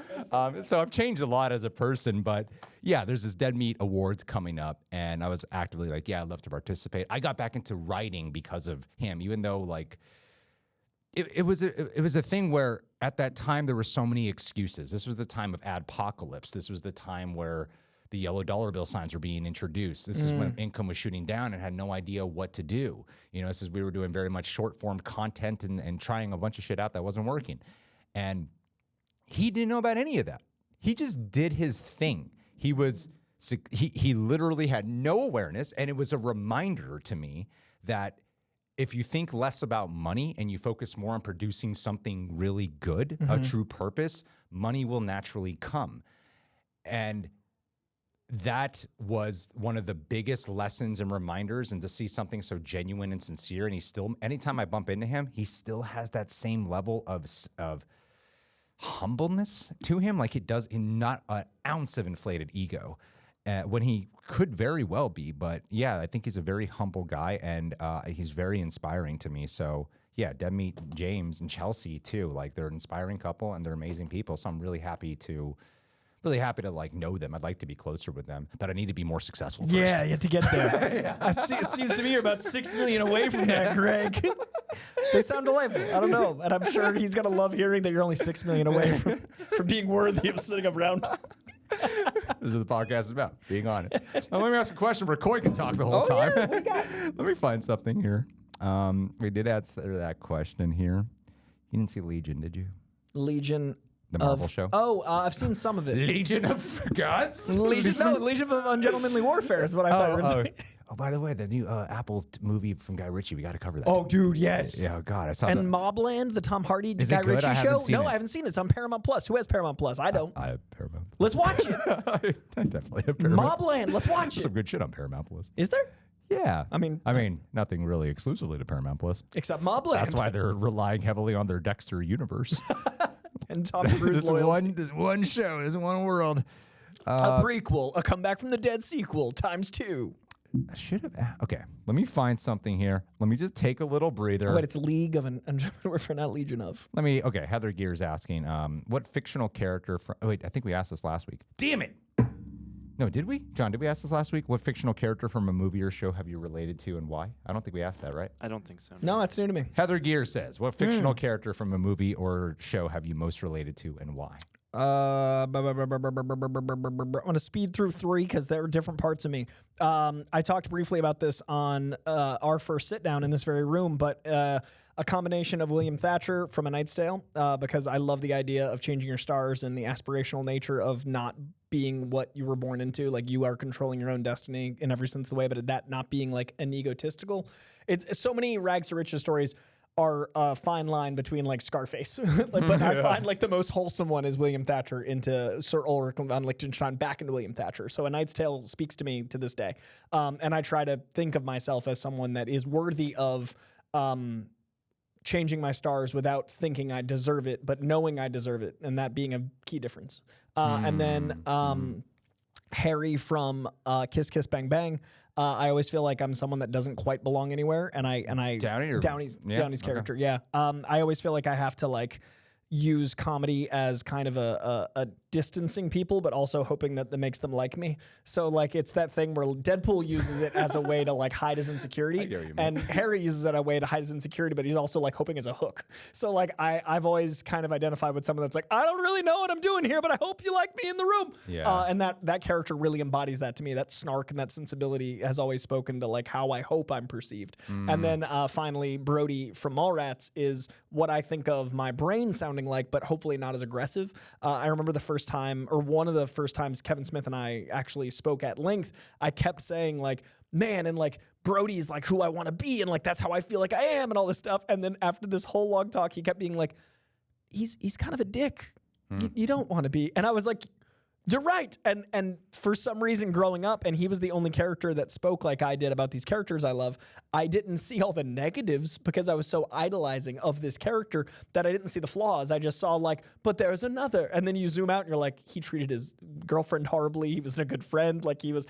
So I've changed a lot as a person, but yeah, there's this Dead Meat Awards coming up, and I was actively like, yeah, I'd love to participate. I got back into writing because of him, even though like it was a thing where at that time there were so many excuses. This was the time of adpocalypse. This was the time where the yellow dollar bill signs were being introduced. This is when income was shooting down and had no idea what to do. This is we were doing very much short form content and trying a bunch of shit out that wasn't working. And he didn't know about any of that. He just did his thing. He literally had no awareness, and it was a reminder to me that if you think less about money and you focus more on producing something really good, a true purpose, money will naturally come. And that was one of the biggest lessons and reminders, and to see something so genuine and sincere. And anytime I bump into him, he still has that same level of humbleness to him. Like it does not an ounce of inflated ego. When he could very well be, but yeah, I think he's a very humble guy, and he's very inspiring to me. So yeah, Dead Meat James and Chelsea too, like they're an inspiring couple and they're amazing people. So I'm really happy to like know them. I'd like to be closer with them, but I need to be more successful first.
Yeah, you have to get there. It seems to me you're about 6 million away from that, Greg. They sound delightful. I don't know, and I'm sure he's gonna love hearing that you're only 6 million away from being worthy of sitting around.
This is what the podcast is about, being honest. Now, let me ask a question where Coy can talk the whole time.
Yeah, what we got?
Let me find something here. We did answer that question here. You didn't see Legion, did you?
Legion.
The Marvel show?
Oh, I've seen some of it.
Legion of Gods?
Legion of Ungentlemanly Warfare is what I thought you were saying.
Oh, by the way, the new Apple movie from Guy Ritchie, we got to cover that.
Oh, dude, yes.
Yeah, God, I saw
that.
that.
And Mobland, the Tom Hardy
Is
Guy
it good?
Ritchie
I
show?
haven't seen
No,
it.
I haven't seen it. It's on Paramount Plus. Who has Paramount Plus? I don't.
I have Paramount Plus.
Let's watch it.
I definitely have Paramount.
Mobland, let's watch
There's
it.
some good shit on Paramount Plus.
Is there?
Yeah.
I mean,
nothing really exclusively to Paramount Plus.
Except Mobland.
That's why they're relying heavily on their Dexter universe.
And Tom Cruise loyalty.
This one show, this one world.
A prequel, a comeback from the dead sequel, ×2.
I should have. Okay, let me find something here. Let me just take a little breather.
Oh, wait, it's League of we're not Legion of.
Okay, Heather Gear's asking, what fictional character from. Oh, wait, I think we asked this last week. Damn it! No, did we? John, did we ask this last week? What fictional character from a movie or show have you related to and why? I don't think we asked that, right?
I don't think so.
No, that's new to me.
Heather Gear says, what fictional character from a movie or show have you most related to and why?
I'm going to speed through 3 because there are different parts of me. I talked briefly about this on our first sit down in this very room, but a combination of William Thatcher from A Knight's Tale, because I love the idea of changing your stars and the aspirational nature of not being what you were born into. Like, you are controlling your own destiny in every sense of the way, but that not being like an egotistical. It's so many rags to riches stories are a fine line between like Scarface, but I find like the most wholesome one is William Thatcher into Sir Ulrich von Liechtenstein back into William Thatcher. So A Knight's Tale speaks to me to this day. And I try to think of myself as someone that is worthy of changing my stars without thinking I deserve it, but knowing I deserve it, and that being a key difference. And then Harry from Kiss Kiss Bang Bang. I always feel like I'm someone that doesn't quite belong anywhere, and Downey's character. Okay. Yeah. I always feel like I have to like use comedy as kind of a distancing people, but also hoping that makes them like me. So like it's that thing where Deadpool uses it as a way to like hide his insecurity, and Harry uses it as a way to hide his insecurity, but he's also like hoping it's a hook. So like I've always kind of identified with someone that's like, I don't really know what I'm doing here, but I hope you like me in the room.
Yeah.
And that character really embodies that to me. That snark and that sensibility has always spoken to like how I hope I'm perceived. And then finally, Brody from Mallrats is what I think of my brain sounding like, but hopefully not as aggressive. I remember the first time, or one of the first times Kevin Smith and I actually spoke at length, I kept saying like, man, and like Brody's like who I want to be, and like that's how I feel like I am, and all this stuff. And then after this whole long talk, he kept being like, he's kind of a dick. You don't want to be. And I was like, you're right. And for some reason growing up, and he was the only character that spoke like I did about these characters I love, I didn't see all the negatives because I was so idolizing of this character that I didn't see the flaws. I just saw like, but there's another. And then you zoom out and you're like, he treated his girlfriend horribly. He wasn't a good friend. Like he was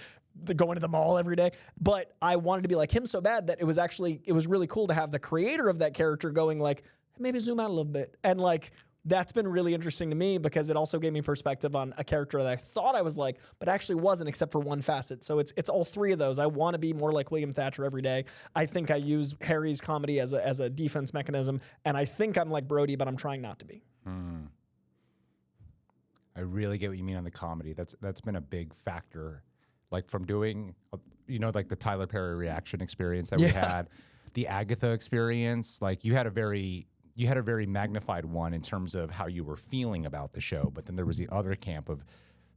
going to the mall every day. But I wanted to be like him so bad that it was really cool to have the creator of that character going like, maybe zoom out a little bit. And like, that's been really interesting to me because it also gave me perspective on a character that I thought I was like, but actually wasn't, except for one facet. So it's all three of those. I want to be more like William Thatcher every day. I think I use Harry's comedy as a defense mechanism, and I think I'm like Brody, but I'm trying not to be.
I really get what you mean on the comedy. That's been a big factor, like from doing, like the Tyler Perry reaction experience that we had, the Agatha experience. Like you had a very magnified one in terms of how you were feeling about the show, but then there was the other camp of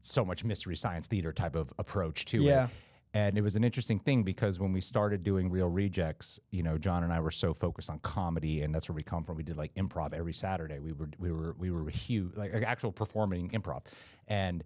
so much mystery science theater type of approach to it. And it was an interesting thing because when we started doing Real Rejects, John and I were so focused on comedy, and that's where we come from. We did like improv every Saturday. We were huge, like actual performing improv. And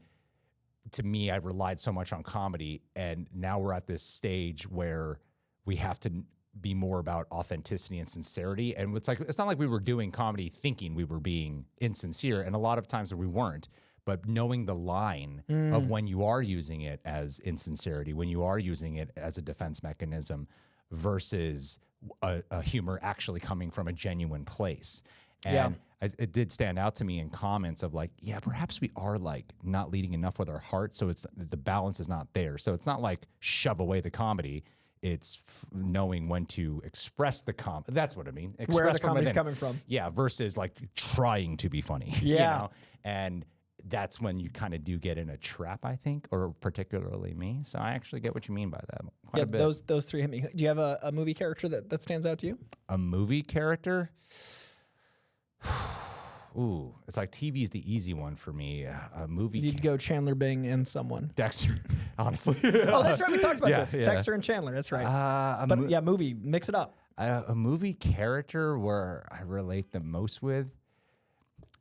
to me, I relied so much on comedy, and now we're at this stage where we have to be more about authenticity and sincerity. And it's not like we were doing comedy thinking we were being insincere, and a lot of times we weren't, but knowing the line of when you are using it as insincerity, when you are using it as a defense mechanism versus a humor actually coming from a genuine place. And it did stand out to me in comments of like, perhaps we are like not leading enough with our heart. So the balance is not there. So it's not like shove away the comedy. It's knowing when to express the comedy. That's what I mean.
Where the comedy's coming from.
Yeah, versus like trying to be funny.
Yeah.
And that's when you kind of do get in a trap, I think, or particularly me. So I actually get what you mean by that. Quite a bit.
Those three hit me. Do you have a movie character that stands out to you?
A movie character? Ooh, it's like TV's the easy one for me. A movie.
You'd go Chandler Bing and someone.
Dexter, honestly.
Oh, that's right. We talked about this. Dexter and Chandler. That's right. Movie. Mix it up.
A movie character where I relate the most with.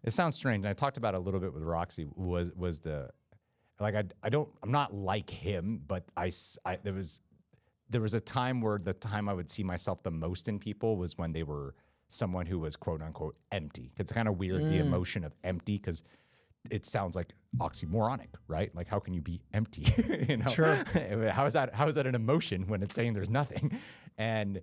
It sounds strange, and I talked about it a little bit with Roxy. Was the like I'm not like him, but there was a time where the time I would see myself the most in people was when they were someone who was quote unquote empty. It's kind of weird, the emotion of empty, because it sounds like oxymoronic, right? Like how can you be empty?
Sure.
How is that an emotion when it's saying there's nothing? And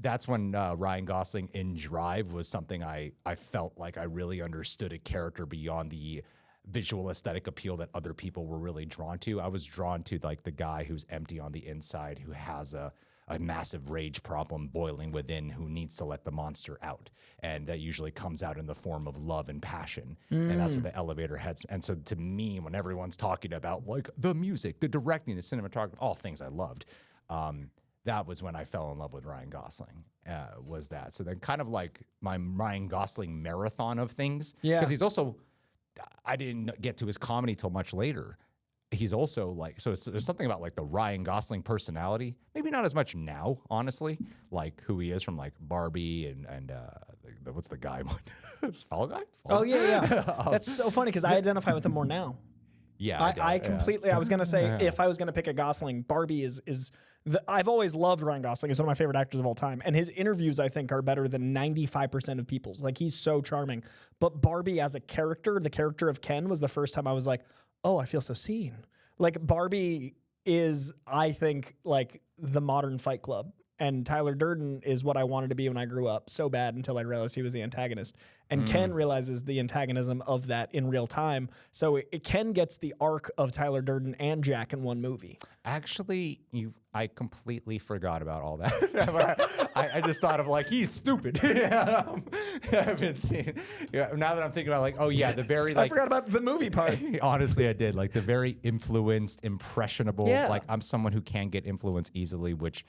that's when Ryan Gosling in Drive was something I felt like I really understood a character beyond the visual aesthetic appeal that other people were really drawn to. I was drawn to like the guy who's empty on the inside, who has a massive rage problem boiling within, who needs to let the monster out. And that usually comes out in the form of love and passion. And that's what the elevator heads. And so to me, when everyone's talking about like the music, the directing, the cinematography, all things I loved, that was when I fell in love with Ryan Gosling, was that. So then kind of like my Ryan Gosling marathon of things. Yeah. Because he's also, I didn't get to his comedy till much later. He's also like, so there's something about like the Ryan Gosling personality, maybe not as much now, honestly, like who he is from like Barbie and what's the guy one? Fall Guy?
Oh, yeah. That's so funny because I identify with him more now.
Yeah.
I completely, I was going to say, if I was going to pick a Gosling, Barbie I've always loved Ryan Gosling. He's one of my favorite actors of all time. And his interviews, I think, are better than 95% of people's. Like, he's so charming. But Barbie as a character, the character of Ken, was the first time I was like, oh, I feel so seen. Like, Barbie is, I think, like the modern Fight Club. And Tyler Durden is what I wanted to be when I grew up so bad until I realized he was the antagonist. And Ken realizes the antagonism of that in real time. So Ken gets the arc of Tyler Durden and Jack in one movie.
Actually, I completely forgot about all that. I just thought of like, he's stupid. I haven't seen. Yeah, now that I'm thinking about like, oh yeah, the very like.
I forgot about the movie part.
Honestly, I did. Like the very influenced, impressionable.
Yeah.
Like I'm someone who can get influenced easily, which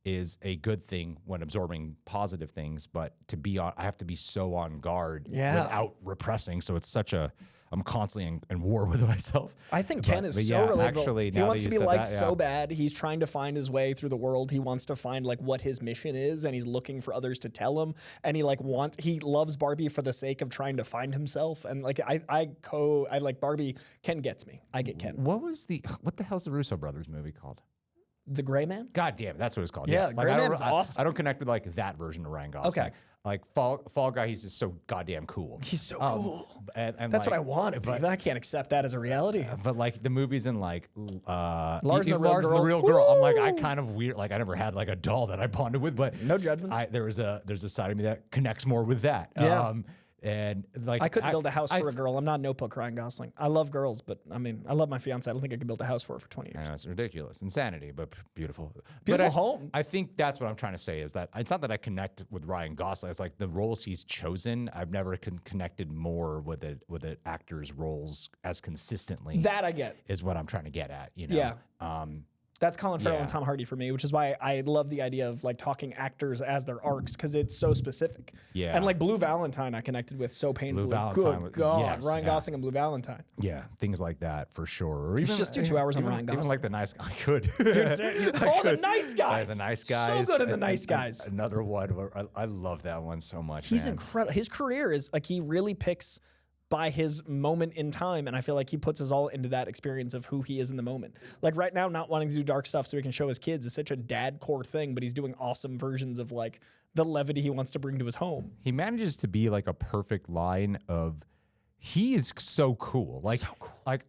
is a good thing when absorbing positive things. But I have to be so on guard without repressing. So it's such a. I'm constantly in war with myself.
I think Ken is so relatable.
Actually,
he wants to be liked so bad. He's trying to find his way through the world. He wants to find like what his mission is, and he's looking for others to tell him. And he loves Barbie for the sake of trying to find himself. And like I like Barbie. Ken gets me. I get Ken.
What the hell's the Russo brothers movie called?
The Gray Man?
God damn it, that's what it's called.
Yeah,
Like,
Gray Man is awesome.
I don't connect with like that version of Ryan Gosling.
Okay.
Like Fall Guy, he's just so goddamn cool.
He's so cool.
And
That's
like,
what I want. But I can't accept that as a reality.
But like the movies in like
Lars and the
Real Girl, I'm like I kind of weird. Like I never had like a doll that I bonded with, but
no judgments.
There's a side of me that connects more with that.
Yeah.
And like
I couldn't build a house for a girl. I'm not Notebook Ryan Gosling. I love girls, but I mean, I love my fiance. I don't think I could build a house for her for 20 years.
I know, it's ridiculous, insanity, but beautiful.
Beautiful
but
home.
I think that's what I'm trying to say is that it's not that I connect with Ryan Gosling. It's like the roles he's chosen. I've never connected more with an actor's roles as consistently.
That I get
is what I'm trying to get at. You know?
Yeah. That's Colin Farrell and Tom Hardy for me, which is why I love the idea of like talking actors as their arcs because it's so specific.
Yeah.
And like Blue Valentine, I connected with so painfully. Good God, Ryan Gosling and Blue Valentine.
Yeah, things like that for sure. Or
You
even
should just do 2 hours on Ryan Gosling.
Even like the nice guy. I could.
Dude, the Nice Guys.
The Nice Guys.
So good in the Nice Guys.
Another one. I love that one so much.
He's incredible. His career is like he really picks by his moment in time, and I feel like he puts us all into that experience of who he is in the moment. Like right now, not wanting to do dark stuff so he can show his kids is such a dad core thing, but he's doing awesome versions of like the levity he wants to bring to his home.
He manages to be like a perfect line of he is so cool. Like
so cool.
Like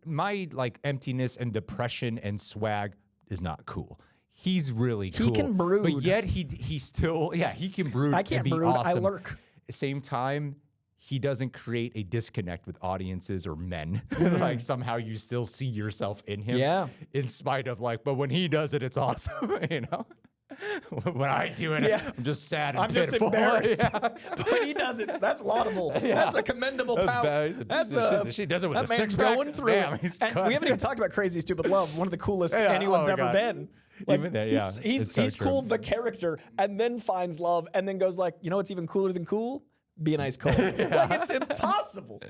my like emptiness and depression and swag is not cool. He's really cool.
He can brood.
But yet he still he can brood.
I can't
and be
brood.
awesome.
I lurk.
At the same time, he doesn't create a disconnect with audiences or men. Like somehow you still see yourself in him.
Yeah.
In spite of like, but when he does it, it's awesome. You know. When I do it, I'm just sad and pitiful.
Just embarrassed. But when he does it, that's laudable. That's a commendable power.
She does it with a
that man's
six-pack.
going through
Damn,
it. And we haven't even talked about Crazy Stupid Love, one of the coolest anyone's ever been. Like,
even there,
he's cool, the character, and then finds love, and then goes like, you know what's even cooler than cool? Be a nice Cole. Like, it's impossible.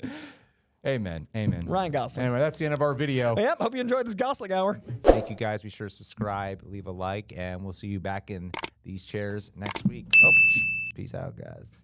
Amen.
Ryan Gosling.
Anyway, that's the end of our video.
Yep. Hope you enjoyed this Gosling hour.
Thank you guys. Be sure to subscribe, leave a like, and we'll see you back in these chairs next week. Oh, peace out, guys.